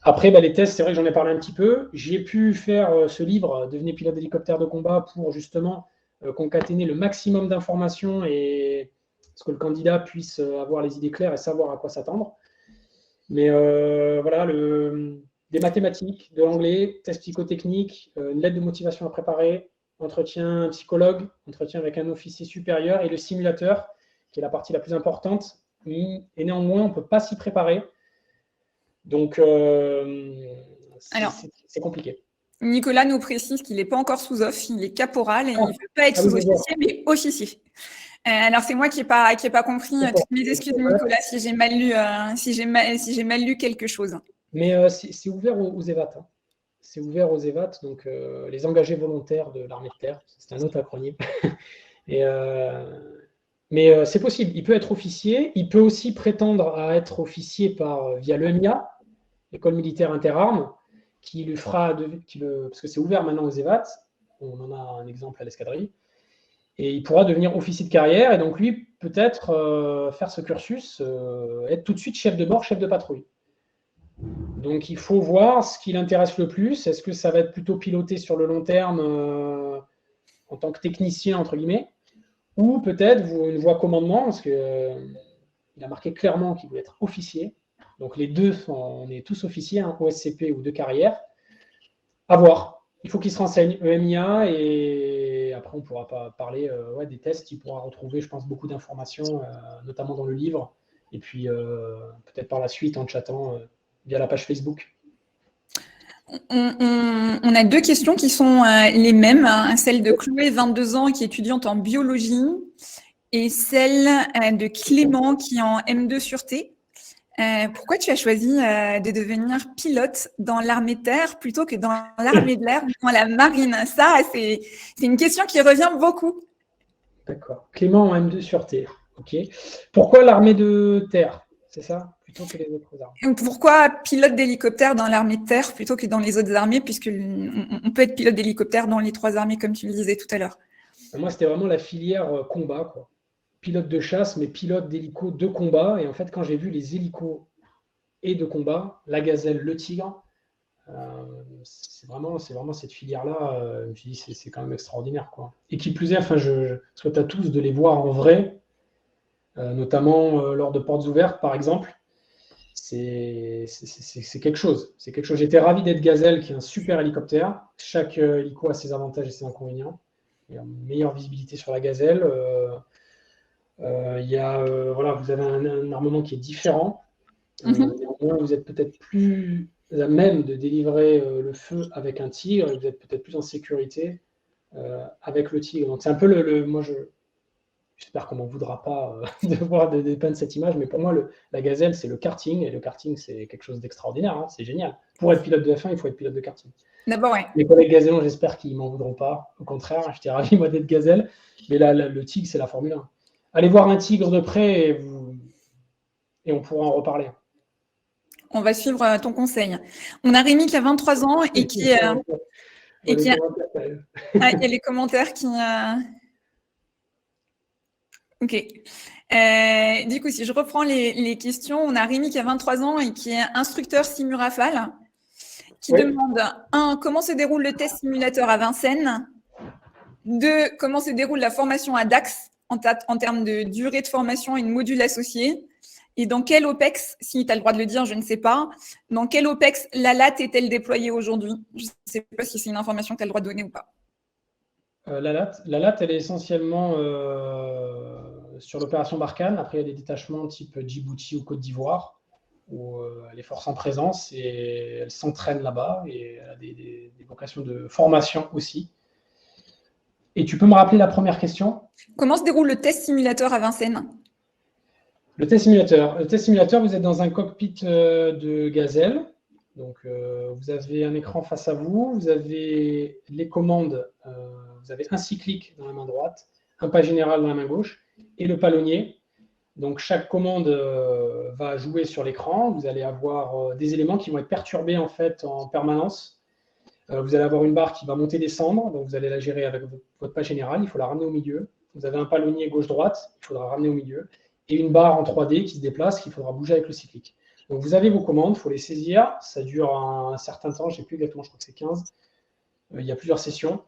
Après, les tests, c'est vrai que j'en ai parlé un petit peu. J'ai pu faire ce livre, Devenez pilote d'hélicoptère de combat, pour justement concaténer le maximum d'informations et ce que le candidat puisse avoir les idées claires et savoir à quoi s'attendre. Mais voilà, des mathématiques, de l'anglais, tests psychotechniques, une lettre de motivation à préparer, entretien psychologue, entretien avec un officier supérieur, et le simulateur, qui est la partie la plus importante. Et néanmoins, on ne peut pas s'y préparer. Donc, c'est compliqué. Nicolas nous précise qu'il n'est pas encore sous-off, il est caporal et il ne veut pas être sous-officier, mais officier. Alors, c'est moi qui n'ai pas compris. Toutes mes excuses, Nicolas, si j'ai mal lu quelque chose. Mais c'est ouvert aux EVAT. Hein. C'est ouvert aux EVAT, donc les engagés volontaires de l'armée de terre. C'est un autre acronyme. Mais c'est possible. Il peut être officier. Il peut aussi prétendre à être officier via l'EMIA, École militaire interarmes, qui lui fera, parce que c'est ouvert maintenant aux EVAT, on en a un exemple à l'escadrille, et il pourra devenir officier de carrière, et donc lui, peut-être faire ce cursus, être tout de suite chef de bord, chef de patrouille. Donc il faut voir ce qui l'intéresse le plus. Est-ce que ça va être plutôt piloté sur le long terme en tant que technicien, entre guillemets, ou peut-être une voie commandement, parce qu'il a marqué clairement qu'il voulait être officier. Donc les deux, on est tous officiers, OSCP ou de carrière. À voir. Il faut qu'il se renseigne, EMIA, et après on ne pourra pas parler des tests. Il pourra retrouver, je pense, beaucoup d'informations, notamment dans le livre, et puis peut-être par la suite en chattant via la page Facebook. On a deux questions qui sont les mêmes, celle de Chloé, 22 ans, qui est étudiante en biologie, et celle de Clément, qui est en M2 sûreté. Pourquoi tu as choisi de devenir pilote dans l'armée de terre plutôt que dans l'armée de l'air, dans la marine? Ça, c'est une question qui revient beaucoup. D'accord. Clément en M2 sûreté. Ok. Pourquoi l'armée de terre? c'est ça, plutôt que les autres armes. Donc, pourquoi pilote d'hélicoptère dans l'armée de terre plutôt que dans les autres armées, puisque on peut être pilote d'hélicoptère dans les 3 armées, comme tu le disais tout à l'heure. Moi, c'était vraiment la filière combat, quoi. Pilote de chasse, mais pilote d'hélico de combat. Et en fait, quand j'ai vu les hélicos et de combat, la Gazelle, le Tigre, c'est vraiment cette filière-là, je me suis dit, c'est quand même extraordinaire, quoi. Et qui plus est, enfin, je souhaite à tous de les voir en vrai, notamment lors de portes ouvertes, par exemple. C'est quelque chose. C'est quelque chose. J'étais ravi d'être Gazelle, qui est un super hélicoptère. Chaque hélico a ses avantages et ses inconvénients. Il y a une meilleure visibilité sur la Gazelle. Voilà, vous avez un armement qui est différent. Néanmoins, vous êtes peut-être plus à même de délivrer le feu avec un Tigre et vous êtes peut-être plus en sécurité avec le Tigre. Donc c'est un peu moi j'espère qu'on m'en voudra pas de voir de dépeindre cette image, mais pour moi la Gazelle c'est le karting et le karting c'est quelque chose d'extraordinaire, hein, c'est génial. Pour être pilote de F1, il faut être pilote de karting. D'abord, ouais. Mes collègues gazellons, j'espère qu'ils m'en voudront pas. Au contraire, j'étais ravi moi d'être Gazelle, mais là le Tigre c'est la Formule 1. Allez voir un Tigre de près et on pourra en reparler. On va suivre ton conseil. On a Rémi qui a 23 ans et qui a... Il y a les commentaires qui... Ok. Du coup, si je reprends les questions, on a Rémi qui a 23 ans et qui est instructeur Simurafale, qui demande 1. Comment se déroule le test simulateur à Vincennes? 2. Comment se déroule la formation à Dax en termes de durée de formation et de modules associés? Et dans quel OPEX, si tu as le droit de le dire, je ne sais pas, dans quel OPEX la LAT est-elle déployée aujourd'hui? Je ne sais pas si c'est une information que tu as le droit de donner ou pas. La LAT, elle est essentiellement sur l'opération Barkhane. Après, il y a des détachements type Djibouti ou Côte d'Ivoire où les forces en présence et elles s'entraînent là-bas et elle a des vocations de formation aussi. Et tu peux me rappeler la première question? Comment se déroule le test simulateur à Vincennes? Le test simulateur, vous êtes dans un cockpit de Gazelle. Donc, vous avez un écran face à vous, vous avez les commandes, vous avez un cyclique dans la main droite, un pas général dans la main gauche et le palonnier. Donc, chaque commande va jouer sur l'écran. Vous allez avoir des éléments qui vont être perturbés en fait en permanence. Vous allez avoir une barre qui va monter, descendre. Donc, vous allez la gérer avec votre pas général. Il faut la ramener au milieu. Vous avez un palonnier gauche-droite. Il faudra ramener au milieu. Et une barre en 3D qui se déplace, qu'il faudra bouger avec le cyclique. Donc, vous avez vos commandes. Il faut les saisir. Ça dure un certain temps. Je ne sais plus exactement. Je crois que c'est 15. Il y a plusieurs sessions.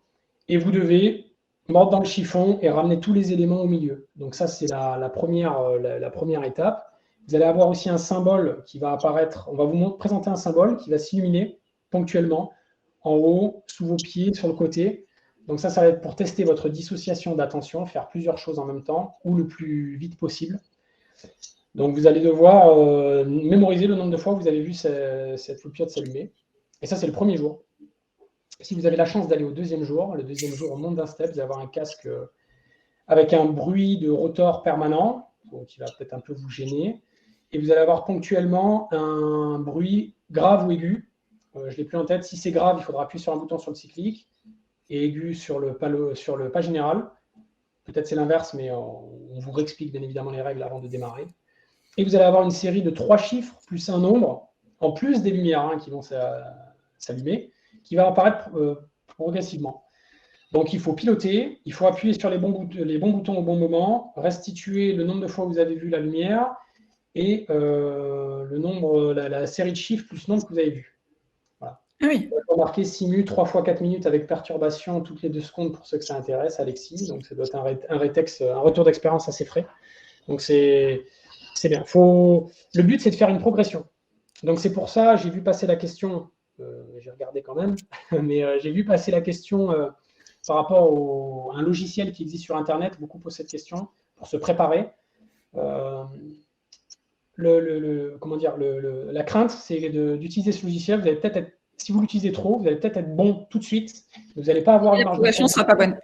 Et vous devez mordre dans le chiffon et ramener tous les éléments au milieu. Donc ça, c'est la première étape. Vous allez avoir aussi un symbole qui va apparaître. On va vous présenter un symbole qui va s'illuminer ponctuellement en haut, sous vos pieds, sur le côté. Donc ça va être pour tester votre dissociation d'attention, faire plusieurs choses en même temps ou le plus vite possible. Donc vous allez devoir mémoriser le nombre de fois que vous avez vu cette loupiote s'allumer. Et ça, c'est le premier jour. Si vous avez la chance d'aller au deuxième jour, le deuxième jour, on monte d'un step, vous allez avoir un casque avec un bruit de rotor permanent, qui va peut-être un peu vous gêner. Et vous allez avoir ponctuellement un bruit grave ou aigu. Je ne l'ai plus en tête. Si c'est grave, il faudra appuyer sur un bouton sur le cyclique et aigu sur le pas général. Peut-être c'est l'inverse, mais on vous réexplique bien évidemment les règles avant de démarrer. Et vous allez avoir une série de 3 chiffres plus un nombre, en plus des lumières qui vont s'allumer, qui va apparaître progressivement. Donc, il faut piloter, il faut appuyer sur les bons boutons au bon moment, restituer le nombre de fois où vous avez vu la lumière et le nombre, la série de chiffres plus nombre que vous avez vu. Voilà. Oui. On va marquer simu 3 fois 4 minutes avec perturbation toutes les 2 secondes pour ceux que ça intéresse, Alexis. Donc, ça doit être un retour d'expérience assez frais. Donc, c'est bien. Le but, c'est de faire une progression. Donc, c'est pour ça, j'ai vu passer la question, j'ai regardé quand même, mais j'ai vu passer la question par rapport à un logiciel qui existe sur Internet. Beaucoup posent cette question pour se préparer. La crainte, c'est d'utiliser ce logiciel. Vous allez peut-être être, si vous l'utilisez trop, vous allez peut-être être bon tout de suite. Vous n'allez pas avoir une marge de progression. Ne sera pas bonne.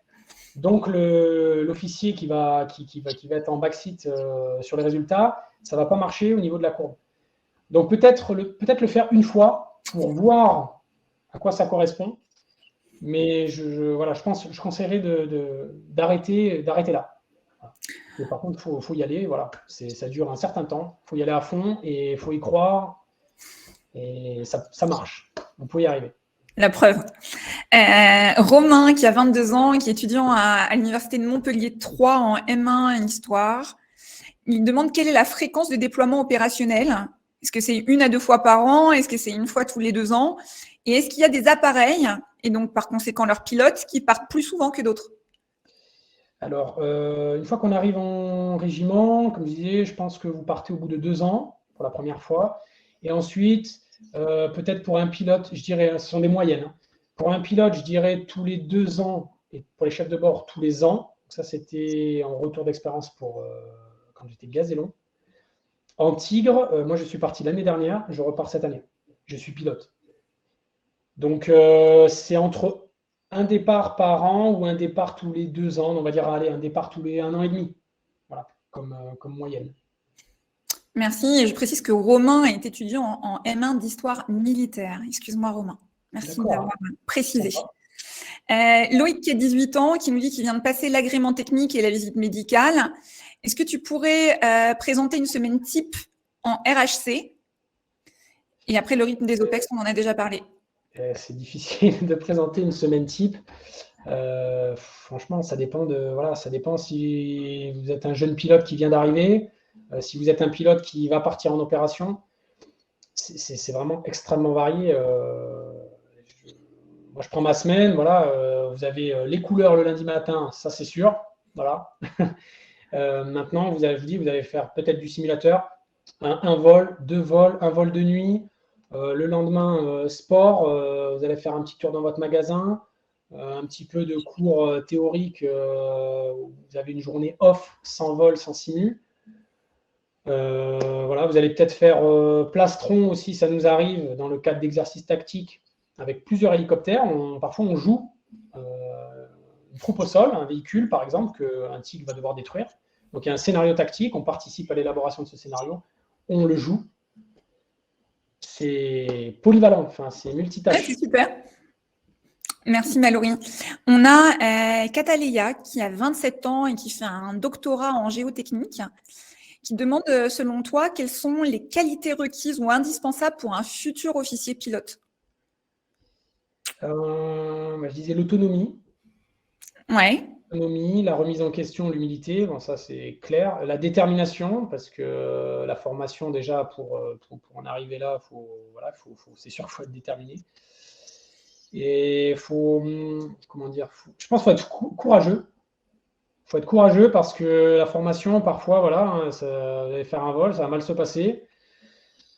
Donc, l'officier qui va être en backseat sur les résultats, ça ne va pas marcher au niveau de la courbe. Donc, peut-être le faire une fois pour voir à quoi ça correspond. Mais je conseillerais d'arrêter là. Voilà. Mais par contre, il faut y aller. Voilà. Ça dure un certain temps. Il faut y aller à fond et il faut y croire. Et ça marche. On peut y arriver. La preuve. Romain, qui a 22 ans, qui est étudiant à l'université de Montpellier 3 en M1 en histoire, il demande quelle est la fréquence de déploiement opérationnel. Est-ce que c'est 1 à 2 fois par an? Est-ce que c'est 1 fois tous les 2 ans? Et est-ce qu'il y a des appareils, et donc par conséquent leurs pilotes, qui partent plus souvent que d'autres? Alors, une fois qu'on arrive en régiment, comme je disais, je pense que vous partez au bout de 2 ans pour la première fois. Et ensuite, peut-être pour un pilote, je dirais, ce sont des moyennes. Hein. Pour un pilote, je dirais tous les 2 ans, et pour les chefs de bord, tous les ans. Ça, c'était en retour d'expérience pour quand j'étais gazélon. En Tigre, moi, je suis parti l'année dernière, je repars cette année. Je suis pilote. Donc, c'est entre un départ par an ou un départ tous les 2 ans. On va dire, allez, un départ tous les 1 an et demi. Voilà, comme moyenne. Merci. Et je précise que Romain est étudiant en M1 d'histoire militaire. Excuse-moi, Romain. Merci d'avoir précisé. Loïc, qui a 18 ans, qui nous dit qu'il vient de passer l'agrément technique et la visite médicale. Est-ce que tu pourrais présenter une semaine type en RHC? Et après, le rythme des OPEX, on en a déjà parlé. C'est difficile de présenter une semaine type. Franchement, ça dépend ça dépend si vous êtes un jeune pilote qui vient d'arriver, si vous êtes un pilote qui va partir en opération. C'est vraiment extrêmement varié. Moi, je prends ma semaine. Voilà, vous avez les couleurs le lundi matin, ça c'est sûr. Voilà. Maintenant, vous allez faire peut-être du simulateur, un vol, 2 vols, un vol de nuit. Le lendemain, sport, vous allez faire un petit tour dans votre magasin, un petit peu de cours théoriques. Vous avez une journée off, sans vol, sans simu. Voilà, vous allez peut-être faire plastron aussi, ça nous arrive dans le cadre d'exercices tactiques avec plusieurs hélicoptères. Parfois, on joue une troupe au sol, un véhicule par exemple, qu'un Tigre va devoir détruire. Donc il y a un scénario tactique, on participe à l'élaboration de ce scénario, on le joue. C'est polyvalent, enfin, c'est multitâche. Ouais, c'est super. Merci Mallory. On a Cataléa qui a 27 ans et qui fait un doctorat en géotechnique, qui demande, selon toi, quelles sont les qualités requises ou indispensables pour un futur officier pilote? Je disais l'autonomie. Ouais. L'autonomie, la remise en question, l'humilité, bon, ça c'est clair. La détermination, parce que la formation déjà, pour en arriver là, c'est sûr qu'il faut être déterminé. Et il faut, comment dire, je pense qu'il faut être courageux. Il faut être courageux parce que la formation, parfois, voilà, hein, vous allez faire un vol, ça va mal se passer.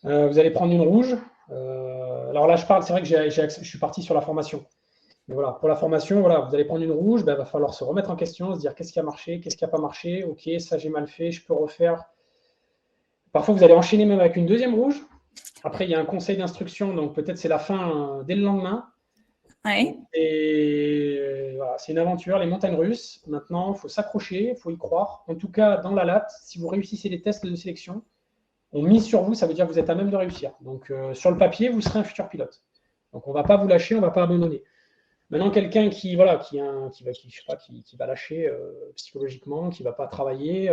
Vous allez prendre une rouge. Alors là, c'est vrai que je suis parti sur la formation. Mais voilà, pour la formation, voilà, vous allez prendre une rouge, il va falloir se remettre en question, se dire qu'est-ce qui a marché, qu'est-ce qui n'a pas marché, ok, ça j'ai mal fait, je peux refaire. Parfois, vous allez enchaîner même avec une deuxième rouge. Après, il y a un conseil d'instruction, donc peut-être c'est la fin dès le lendemain. Ouais. Et voilà, c'est une aventure, les montagnes russes. Maintenant, il faut s'accrocher, il faut y croire. En tout cas, dans la latte, si vous réussissez les tests de sélection, on mise sur vous, ça veut dire que vous êtes à même de réussir. Donc, sur le papier, vous serez un futur pilote. Donc, on ne va pas vous lâcher, on ne va pas abandonner. Maintenant, quelqu'un qui va lâcher psychologiquement, qui ne va pas travailler,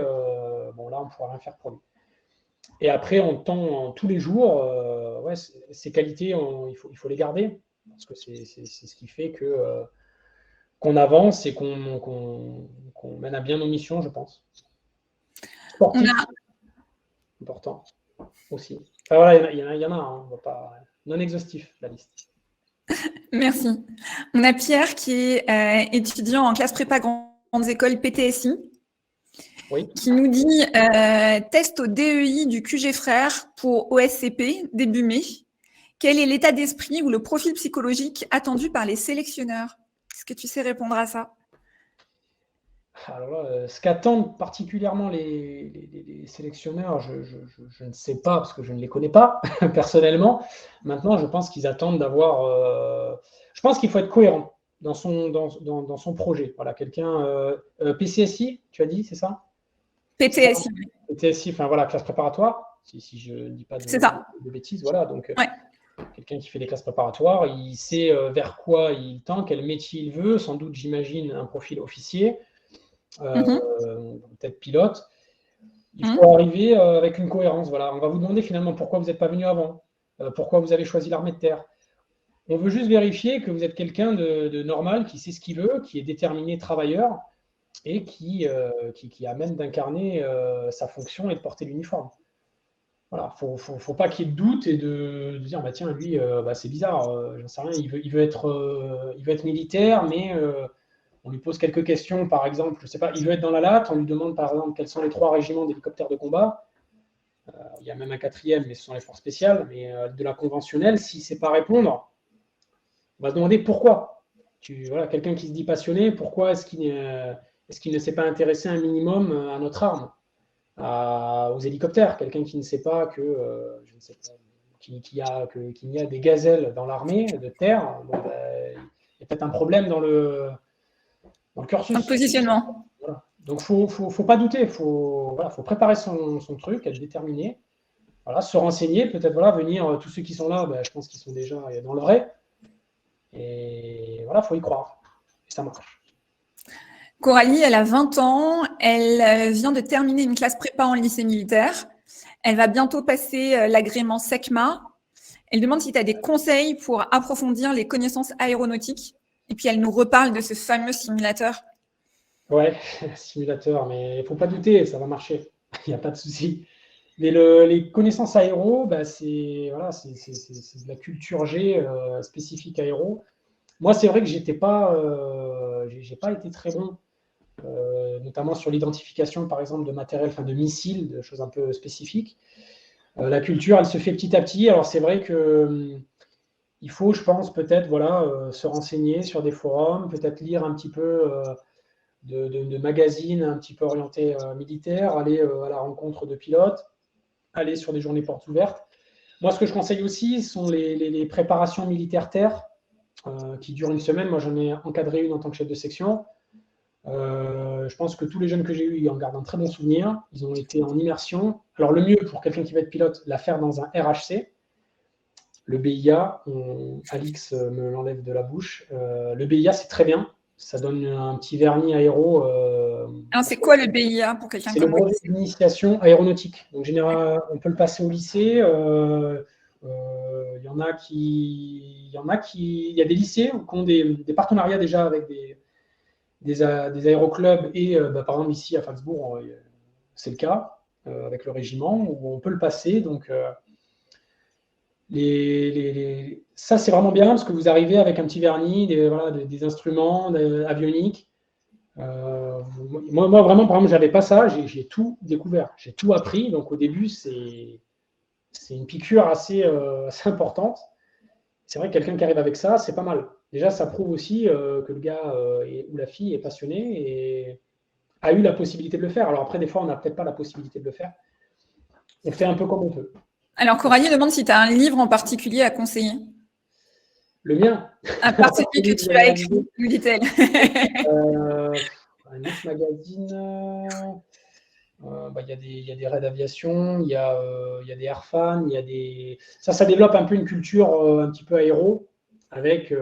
bon là, on ne pourra rien faire pour lui. Et après, tous les jours, ces qualités, il faut les garder, parce que c'est ce qui fait qu'on avance et qu'on mène à bien nos missions, je pense. Sportif, important aussi. Enfin, voilà, il y en a, hein, on va pas, non exhaustif, la liste. Merci. On a Pierre qui est étudiant en classe prépa grandes écoles PTSI, oui. Qui nous dit test au DEI du QG Frères pour OSCP début mai. Quel est l'état d'esprit ou le profil psychologique attendu par les sélectionneurs? Est-ce que tu sais répondre à ça? Alors là, ce qu'attendent particulièrement les sélectionneurs, je ne sais pas parce que je ne les connais pas personnellement. Maintenant, je pense qu'ils attendent d'avoir. Je pense qu'il faut être cohérent dans son projet. Voilà, quelqu'un. PCSI, tu as dit, c'est ça? PTSI. PTSI, enfin voilà, classe préparatoire. Si je ne dis pas de bêtises, voilà. Donc, quelqu'un qui fait des classes préparatoires, il sait vers quoi il tend, quel métier il veut. Sans doute, j'imagine, un profil officier. Mhm. peut-être pilote. Il Mhm. faut arriver avec une cohérence. Voilà. On va vous demander finalement pourquoi vous n'êtes pas venu avant, pourquoi vous avez choisi l'armée de terre. On veut juste vérifier que vous êtes quelqu'un de normal, qui sait ce qu'il veut, qui est déterminé, travailleur, et qui amène d'incarner sa fonction et de porter l'uniforme. Voilà, faut pas qu'il y ait de doute et de dire bah tiens lui c'est bizarre, j'en sais rien, il veut être militaire, mais on lui pose quelques questions, par exemple, je sais pas, il veut être dans la latte, on lui demande par exemple quels sont les 3 régiments d'hélicoptères de combat. Il y a même un 4e, mais ce sont les forces spéciales, mais de la conventionnelle, si c'est pas répondre, on va se demander pourquoi. Voilà, quelqu'un qui se dit passionné, pourquoi est-ce qu'il ne s'est pas intéressé un minimum à notre arme, aux hélicoptères? Quelqu'un qui ne sait pas que, je ne sais pas, qu'il y a des gazelles dans l'armée de terre, bon, il y a peut-être un problème dans le Un cursus. positionnement. Voilà. Donc, faut pas douter, faut préparer son truc, être déterminé, voilà, se renseigner, peut-être voilà, venir, tous ceux qui sont là, je pense qu'ils sont déjà dans le vrai. Et voilà, il faut y croire. Et ça marche. Coralie, elle a 20 ans. Elle vient de terminer une classe prépa en lycée militaire. Elle va bientôt passer l'agrément SECMA. Elle demande si tu as des conseils pour approfondir les connaissances aéronautiques. Et puis, elle nous reparle de ce fameux simulateur. Ouais, simulateur, mais il ne faut pas douter, ça va marcher. Il n'y a pas de souci. Mais les connaissances aéro, c'est voilà, c'est de la culture G spécifique aéro. Moi, c'est vrai que j'ai pas été très bon, notamment sur l'identification, par exemple, de matériel, enfin de missiles, de choses un peu spécifiques. La culture, elle se fait petit à petit. Alors, c'est vrai que il faut, je pense, peut-être voilà, se renseigner sur des forums, peut-être lire un petit peu de magazines un petit peu orientés militaires, aller à la rencontre de pilotes, aller sur des journées portes ouvertes. Moi, ce que je conseille aussi sont les préparations militaires terre qui durent une semaine. Moi, j'en ai encadré une en tant que chef de section. Je pense que tous les jeunes que j'ai eus, ils en gardent un très bon souvenir. Ils ont été en immersion. Alors, le mieux pour quelqu'un qui va être pilote, la faire dans un RHC. Le BIA, Alix me l'enlève de la bouche. Le BIA, c'est très bien. Ça donne un petit vernis aéro. Alors, c'est quoi le BIA pour quelqu'un C'est le comme moi qui brevet sait? d'initiation aéronautique. Donc, général, on peut le passer au lycée. Il y en a il y a des lycées qui ont des partenariats déjà avec des aéroclubs et par exemple ici à Falsbourg, c'est le cas avec le régiment où on peut le passer. Donc, ça, c'est vraiment bien parce que vous arrivez avec un petit vernis, voilà, des instruments avioniques. Moi, vraiment, par exemple, j'avais pas ça. J'ai tout découvert, j'ai tout appris. Donc, au début, c'est une piqûre assez importante. C'est vrai que quelqu'un qui arrive avec ça, c'est pas mal. Déjà, ça prouve aussi que le gars ou la fille est passionné et a eu la possibilité de le faire. Alors après, des fois, on n'a peut-être pas la possibilité de le faire. On fait un peu comme on peut. Alors, Coralie demande si tu as un livre en particulier à conseiller. Le mien, À part celui que celui que tu j'avais as réalisé, écrit, nous dit-elle. un autre magazine. Il y a des raids d'aviation, il y a des airfans, il y a des. Ça développe un peu une culture un petit peu aéro avec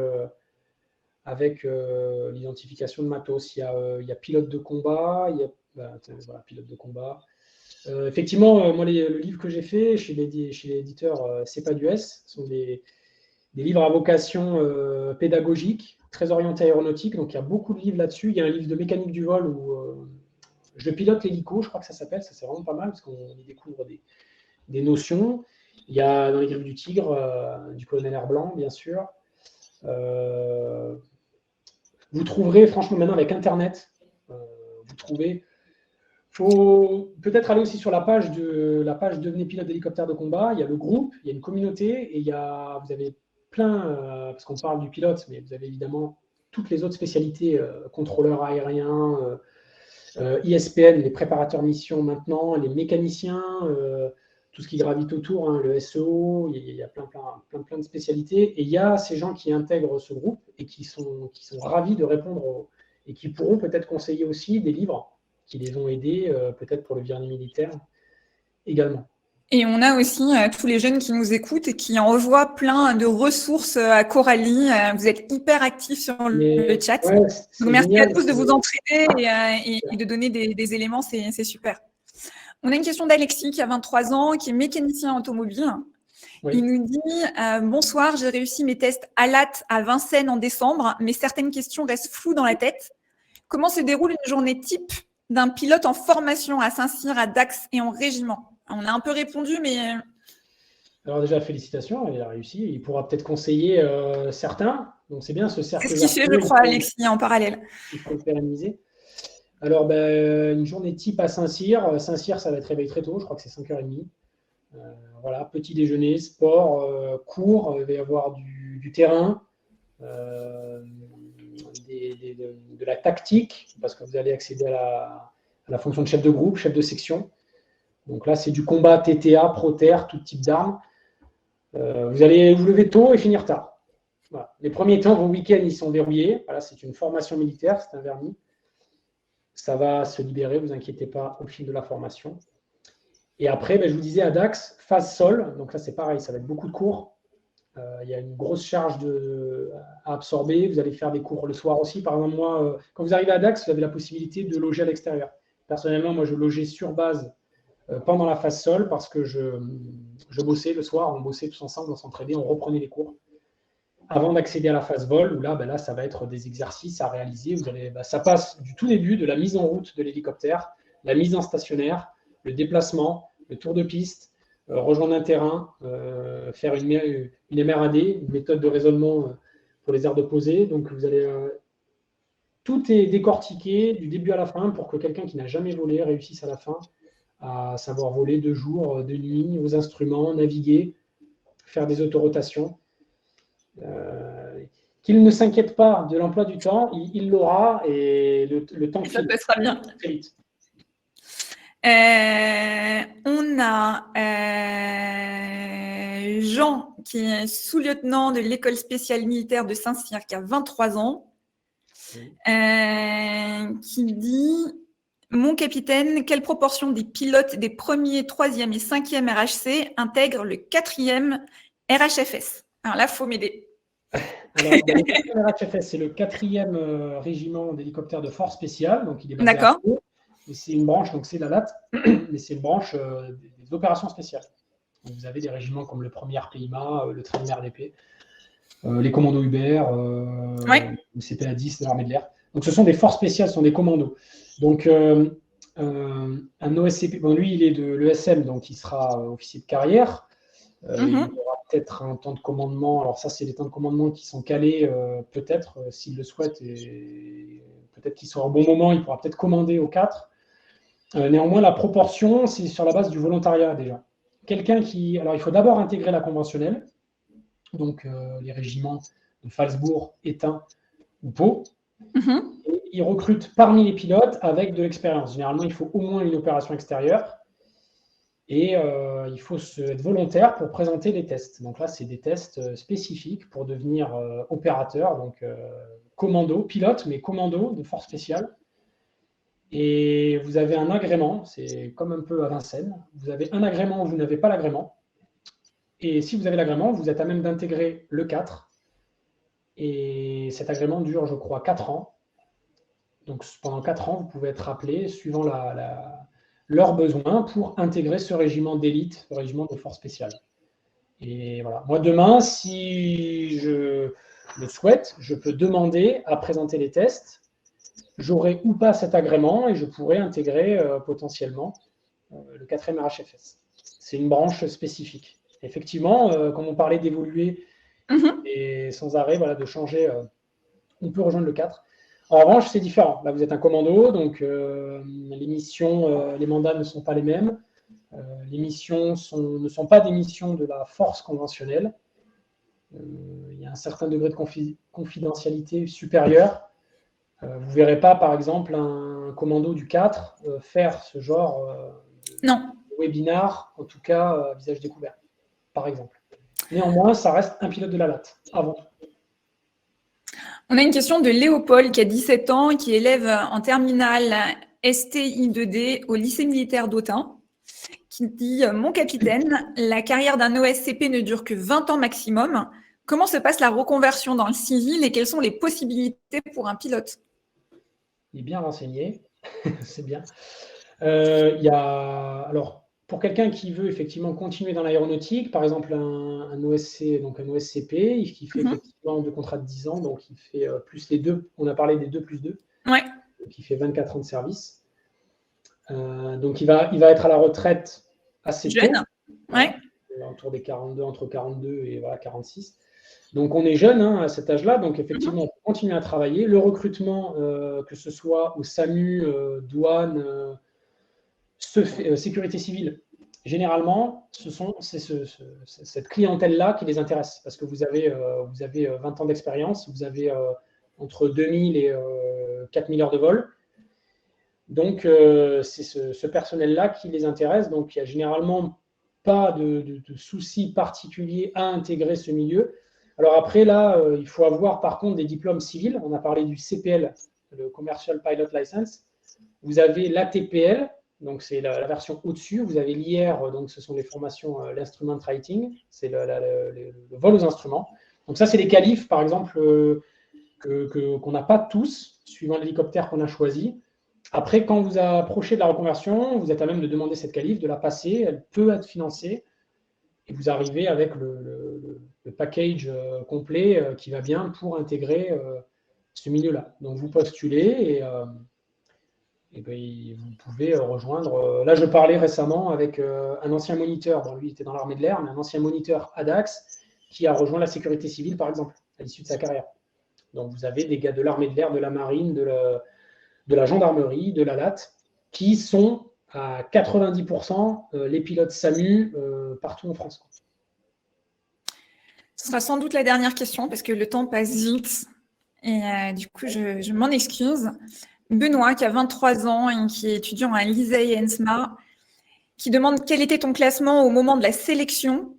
l'identification de matos. Il y a pilote de combat, voilà, pilote de combat. Effectivement, moi, le livre que j'ai fait chez l'éditeur C'est pas du S, sont des livres à vocation pédagogique, très orientés aéronautique. Donc, il y a beaucoup de livres là-dessus. Il y a un livre de mécanique du vol où je pilote l'hélico, je crois que ça s'appelle. Ça, c'est vraiment pas mal parce qu'on y découvre des notions. Il y a dans les griffes du tigre, du colonel Herblanc, bien sûr. Vous trouverez, franchement, maintenant avec Internet, vous trouvez. Il faut peut-être aller aussi sur la page Devenez pilote d'hélicoptère de combat. Il y a le groupe, il y a une communauté et vous avez plein, parce qu'on parle du pilote, mais vous avez évidemment toutes les autres spécialités, contrôleurs aériens, ISPN, les préparateurs mission maintenant, les mécaniciens, tout ce qui gravite autour, hein, le SEO, il y a plein de spécialités. Et il y a ces gens qui intègrent ce groupe et qui sont ravis de répondre et qui pourront peut-être conseiller aussi des livres qui les ont aidés, peut-être pour le vernis militaire également. Et on a aussi tous les jeunes qui nous écoutent et qui envoient plein de ressources à Coralie. Vous êtes hyper actifs sur le Mais chat. ouais, Donc, c'est merci à génial. tous de vous entraider et de donner des éléments, c'est super. On a une question d'Alexis qui a 23 ans, qui est mécanicien automobile. Oui. Il nous dit bonsoir, j'ai réussi mes tests ALAT à Vincennes en décembre, mais certaines questions restent floues dans la tête. Comment se déroule une journée type d'un pilote en formation à Saint-Cyr, à Dax et en régiment? On a un peu répondu, mais... Alors déjà, félicitations, il a réussi. Il pourra peut-être conseiller certains. Donc c'est bien ce c'est cercle ce qu'il fait, je vertueux. crois, Alexis, en parallèle. Il faut le pérenniser. Alors, une journée type à Saint-Cyr. Saint-Cyr, ça va être réveillé très tôt. Je crois que c'est 5h30. Voilà, petit déjeuner, sport, cours. Il va y avoir du terrain, de la tactique, parce que vous allez accéder à la fonction de chef de groupe, chef de section. Donc là, c'est du combat TTA, Proter, tout type d'armes. Vous allez vous lever tôt et finir tard. Voilà. Les premiers temps, vos week-ends, ils sont verrouillés. Voilà, c'est une formation militaire, c'est un vernis. Ça va se libérer, vous inquiétez pas, au fil de la formation. Et après, je vous disais à Dax, phase sol. Donc là, c'est pareil, ça va être beaucoup de cours. Il y a une grosse charge à absorber. Vous allez faire des cours le soir aussi. Par exemple, moi, quand vous arrivez à Dax, vous avez la possibilité de loger à l'extérieur. Personnellement, moi, je logeais sur base pendant la phase sol parce que je bossais le soir. On bossait tous ensemble, on s'entraînait, on reprenait les cours. Avant d'accéder à la phase vol, où là, ça va être des exercices à réaliser. Ça passe du tout début, de la mise en route de l'hélicoptère, la mise en stationnaire, le déplacement, le tour de piste, rejoindre un terrain, faire une MRAD, une méthode de raisonnement pour les aires de posée. Donc, vous allez tout est décortiqué du début à la fin pour que quelqu'un qui n'a jamais volé réussisse à la fin à savoir voler 2 jours, 2 nuits, aux instruments, naviguer, faire des autorotations. Qu'il ne s'inquiète pas de l'emploi du temps, il l'aura et le temps ça passera bien. Très vite. On a Jean, qui est sous-lieutenant de l'école spéciale militaire de Saint-Cyr, qui a 23 ans, qui dit « Mon capitaine, quelle proportion des pilotes des premiers, 3e et 5e RHC intègrent le 4e RHFS ?» Alors là, il faut m'aider. Alors, le 4e RHFS, c'est le 4e régiment d'hélicoptères de force spéciale, donc il est basé à Pau. Et c'est une branche, donc c'est la LAT, mais c'est une branche des opérations spéciales. Donc vous avez des régiments comme le 1er RPIMA, le 13e RDP, les commandos Hubert, le CPA-10 de l'armée de l'air. Donc ce sont des forces spéciales, ce sont des commandos. Donc un OSCP, lui il est de l'ESM, donc il sera officier de carrière. Il aura peut-être un temps de commandement. Alors ça, c'est les temps de commandement qui sont calés, peut-être, s'il le souhaite, et peut-être qu'il sera au bon moment, il pourra peut-être commander au 4. Néanmoins, la proportion, c'est sur la base du volontariat déjà. Alors il faut d'abord intégrer la conventionnelle, donc les régiments de Phalsbourg, Étain ou Pau. Et ils recrutent parmi les pilotes avec de l'expérience. Généralement, il faut au moins une opération extérieure. Et il faut être volontaire pour présenter les tests. Donc là, c'est des tests spécifiques pour devenir opérateur, donc commando, pilote, mais commando de force spéciale. Et vous avez un agrément, c'est comme un peu à Vincennes. Vous avez un agrément où vous n'avez pas l'agrément. Et si vous avez l'agrément, vous êtes à même d'intégrer le 4. Et cet agrément dure, je crois, 4 ans. Donc pendant 4 ans, vous pouvez être appelé suivant leurs besoins pour intégrer ce régiment d'élite, ce régiment de force spéciale. Et voilà. Moi, demain, si je le souhaite, je peux demander à présenter les tests. J'aurai ou pas cet agrément et je pourrai intégrer potentiellement le 4e RHFS. C'est une branche spécifique. Effectivement, comme on parlait d'évoluer et sans arrêt, de changer, on peut rejoindre le 4. En revanche, c'est différent. Là, vous êtes un commando, donc les missions, les mandats ne sont pas les mêmes. Les missions ne sont pas des missions de la force conventionnelle. Il y a un certain degré de confidentialité supérieur. Vous ne verrez pas, par exemple, un commando du 4 faire ce genre de webinar, en tout cas à visage découvert, par exemple. Néanmoins, ça reste un pilote de la LAT, avant tout. On a une question de Léopold qui a 17 ans, qui est élève en terminale STI2D au lycée militaire d'Autun, qui dit Mon capitaine, la carrière d'un OSCP ne dure que 20 ans maximum. Comment se passe la reconversion dans le civil et quelles sont les possibilités pour un pilote? Il est bien renseigné, c'est bien. Alors, pour quelqu'un qui veut effectivement continuer dans l'aéronautique, par exemple un OSC, donc un OSCP, qui fait effectivement 2 contrats de 10 ans, donc il fait plus les 2, on a parlé des 2 plus 2, ouais. Donc il fait 24 ans de service. Donc il va être à la retraite assez tôt, ouais. autour des 42, entre 42 et voilà, 46. Donc on est jeune à cet âge-là, donc effectivement on peut continuer à travailler. Le recrutement, que ce soit au SAMU, douane, sécurité civile, généralement, c'est cette clientèle-là qui les intéresse, parce que vous avez 20 ans d'expérience, vous avez entre 2000 et 4000 heures de vol. Donc, c'est ce personnel-là qui les intéresse. Donc, il n'y a généralement pas de souci particulier à intégrer ce milieu. Alors après, là, il faut avoir par contre des diplômes civils. On a parlé du CPL, le Commercial Pilot License. Vous avez l'ATPL, donc c'est la version au-dessus. Vous avez l'IR, donc ce sont les formations, l'instrument rating, c'est le vol aux instruments. Donc ça, c'est les qualifs, par exemple, qu'on n'a pas tous, suivant l'hélicoptère qu'on a choisi. Après, quand vous approchez de la reconversion, vous êtes à même de demander cette qualif, de la passer, elle peut être financée, et vous arrivez avec le package complet qui va bien pour intégrer ce milieu-là. Donc vous postulez et ben, vous pouvez rejoindre. Là, je parlais récemment avec un ancien moniteur, bon, lui il était dans l'armée de l'air, mais un ancien moniteur ADAX qui a rejoint la sécurité civile, par exemple, à l'issue de sa carrière. Donc vous avez des gars de l'armée de l'air, de la marine, de la gendarmerie, de la LAT, qui sont à 90% les pilotes SAMU partout en France. Ce sera sans doute la dernière question parce que le temps passe vite et du coup, je m'en excuse. Benoît, qui a 23 ans et qui est étudiant à l'ISA et ENSMA, qui demande quel était ton classement au moment de la sélection.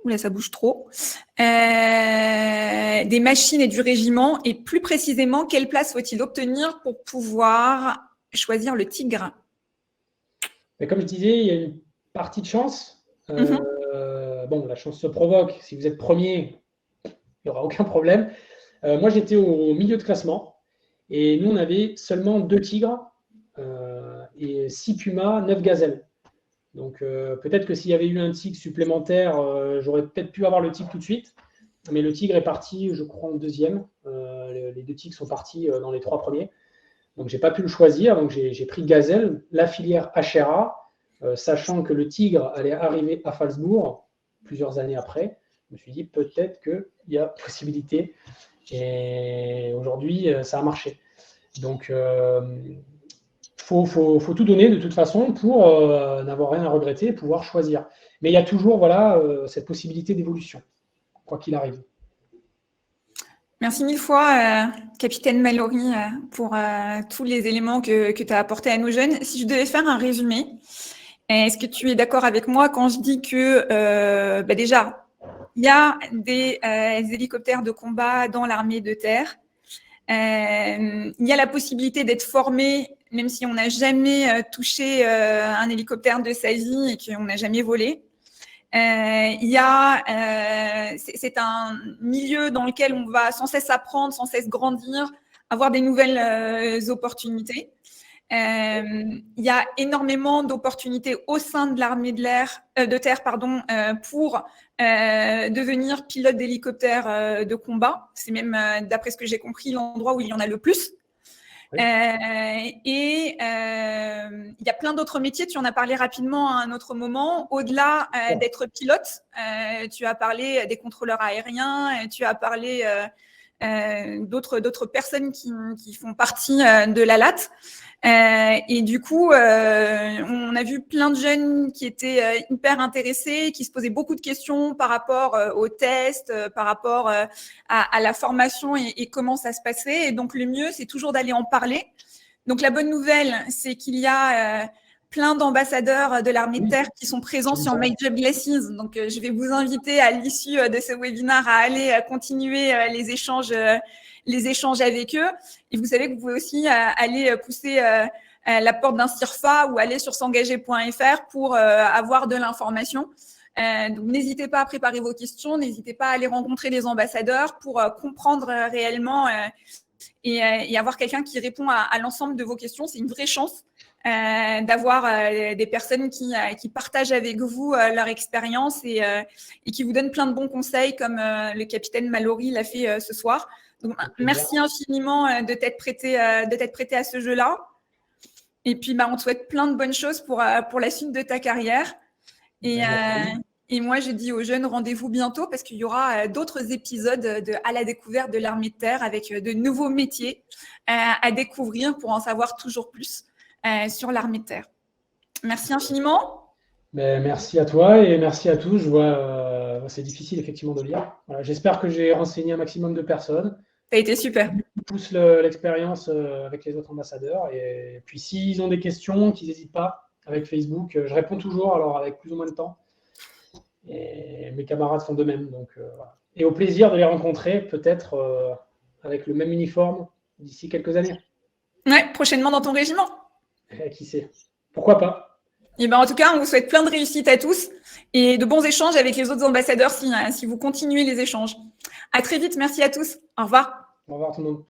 Oula, ça bouge trop. Des machines et du régiment, et plus précisément, quelle place faut-il obtenir pour pouvoir choisir le Tigre? Mais comme je disais, il y a une partie de chance. Bon, la chance se provoque. Si vous êtes premier, il n'y aura aucun problème. Moi, j'étais au milieu de classement. Et nous, on avait seulement 2 tigres et 6 pumas, 9 gazelles. Donc, peut-être que s'il y avait eu un tigre supplémentaire, j'aurais peut-être pu avoir le tigre tout de suite. Mais le tigre est parti, je crois, en deuxième. Les 2 tigres sont partis dans les 3 premiers. Donc, je n'ai pas pu le choisir. Donc, j'ai pris gazelle, la filière HRA, sachant que le tigre allait arriver à Phalsbourg plusieurs années après. Je me suis dit peut-être qu'il y a possibilité. Et aujourd'hui, ça a marché. Donc, faut tout donner de toute façon pour n'avoir rien à regretter et pouvoir choisir. Mais il y a toujours cette possibilité d'évolution, quoi qu'il arrive. Merci mille fois, capitaine Mallory, pour tous les éléments que tu as apportés à nos jeunes. Si je devais faire un résumé, est-ce que tu es d'accord avec moi quand je dis que déjà, il y a des hélicoptères de combat dans l'armée de terre. Il y a la possibilité d'être formé, même si on n'a jamais touché un hélicoptère de sa vie et qu'on n'a jamais volé. C'est un milieu dans lequel on va sans cesse apprendre, sans cesse grandir, avoir des nouvelles opportunités. Il y a énormément d'opportunités au sein de l'armée de terre pour devenir pilote d'hélicoptère de combat. C'est même, d'après ce que j'ai compris, l'endroit où il y en a le plus. Oui. Il y a plein d'autres métiers, tu en as parlé rapidement à un autre moment. Au-delà d'être pilote, tu as parlé des contrôleurs aériens, tu as parlé d'autres personnes qui font partie de la LAT. Et du coup, on a vu plein de jeunes qui étaient hyper intéressés, qui se posaient beaucoup de questions par rapport aux tests, par rapport à la formation et comment ça se passait. Et donc, le mieux, c'est toujours d'aller en parler. Donc, la bonne nouvelle, c'est qu'il y a plein d'ambassadeurs de l'armée de terre qui sont présents sur Exact. Major Blessings. Donc, je vais vous inviter à l'issue de ce webinaire à aller continuer les échanges avec eux. Et vous savez que vous pouvez aussi aller pousser la porte d'un CIRFA ou aller sur s'engager.fr pour avoir de l'information. Donc, n'hésitez pas à préparer vos questions, n'hésitez pas à aller rencontrer les ambassadeurs pour comprendre réellement et avoir quelqu'un qui répond à l'ensemble de vos questions. C'est une vraie chance d'avoir des personnes qui partagent avec vous leur expérience et qui vous donnent plein de bons conseils comme le capitaine Mallory l'a fait ce soir. Donc, merci infiniment de t'être prêté à ce jeu-là. Et puis, on te souhaite plein de bonnes choses pour la suite de ta carrière. Et moi, je dis aux jeunes, rendez-vous bientôt parce qu'il y aura d'autres épisodes à la découverte de l'armée de terre avec de nouveaux métiers à découvrir pour en savoir toujours plus sur l'armée de terre. Merci infiniment. Merci à toi et merci à tous. Je vois, c'est difficile effectivement de lire. Voilà, j'espère que j'ai renseigné un maximum de personnes. Ça a été super. Je pousse l'expérience avec les autres ambassadeurs. Et puis, s'ils ont des questions, qu'ils n'hésitent pas avec Facebook. Je réponds toujours, alors avec plus ou moins de temps. Et mes camarades font de même. Donc, voilà. Et au plaisir de les rencontrer, peut-être avec le même uniforme d'ici quelques années. Ouais, prochainement dans ton régiment. Qui sait? Pourquoi pas? Et en tout cas, on vous souhaite plein de réussite à tous et de bons échanges avec les autres ambassadeurs si vous continuez les échanges. À très vite. Merci à tous. Au revoir. Au revoir tout le monde.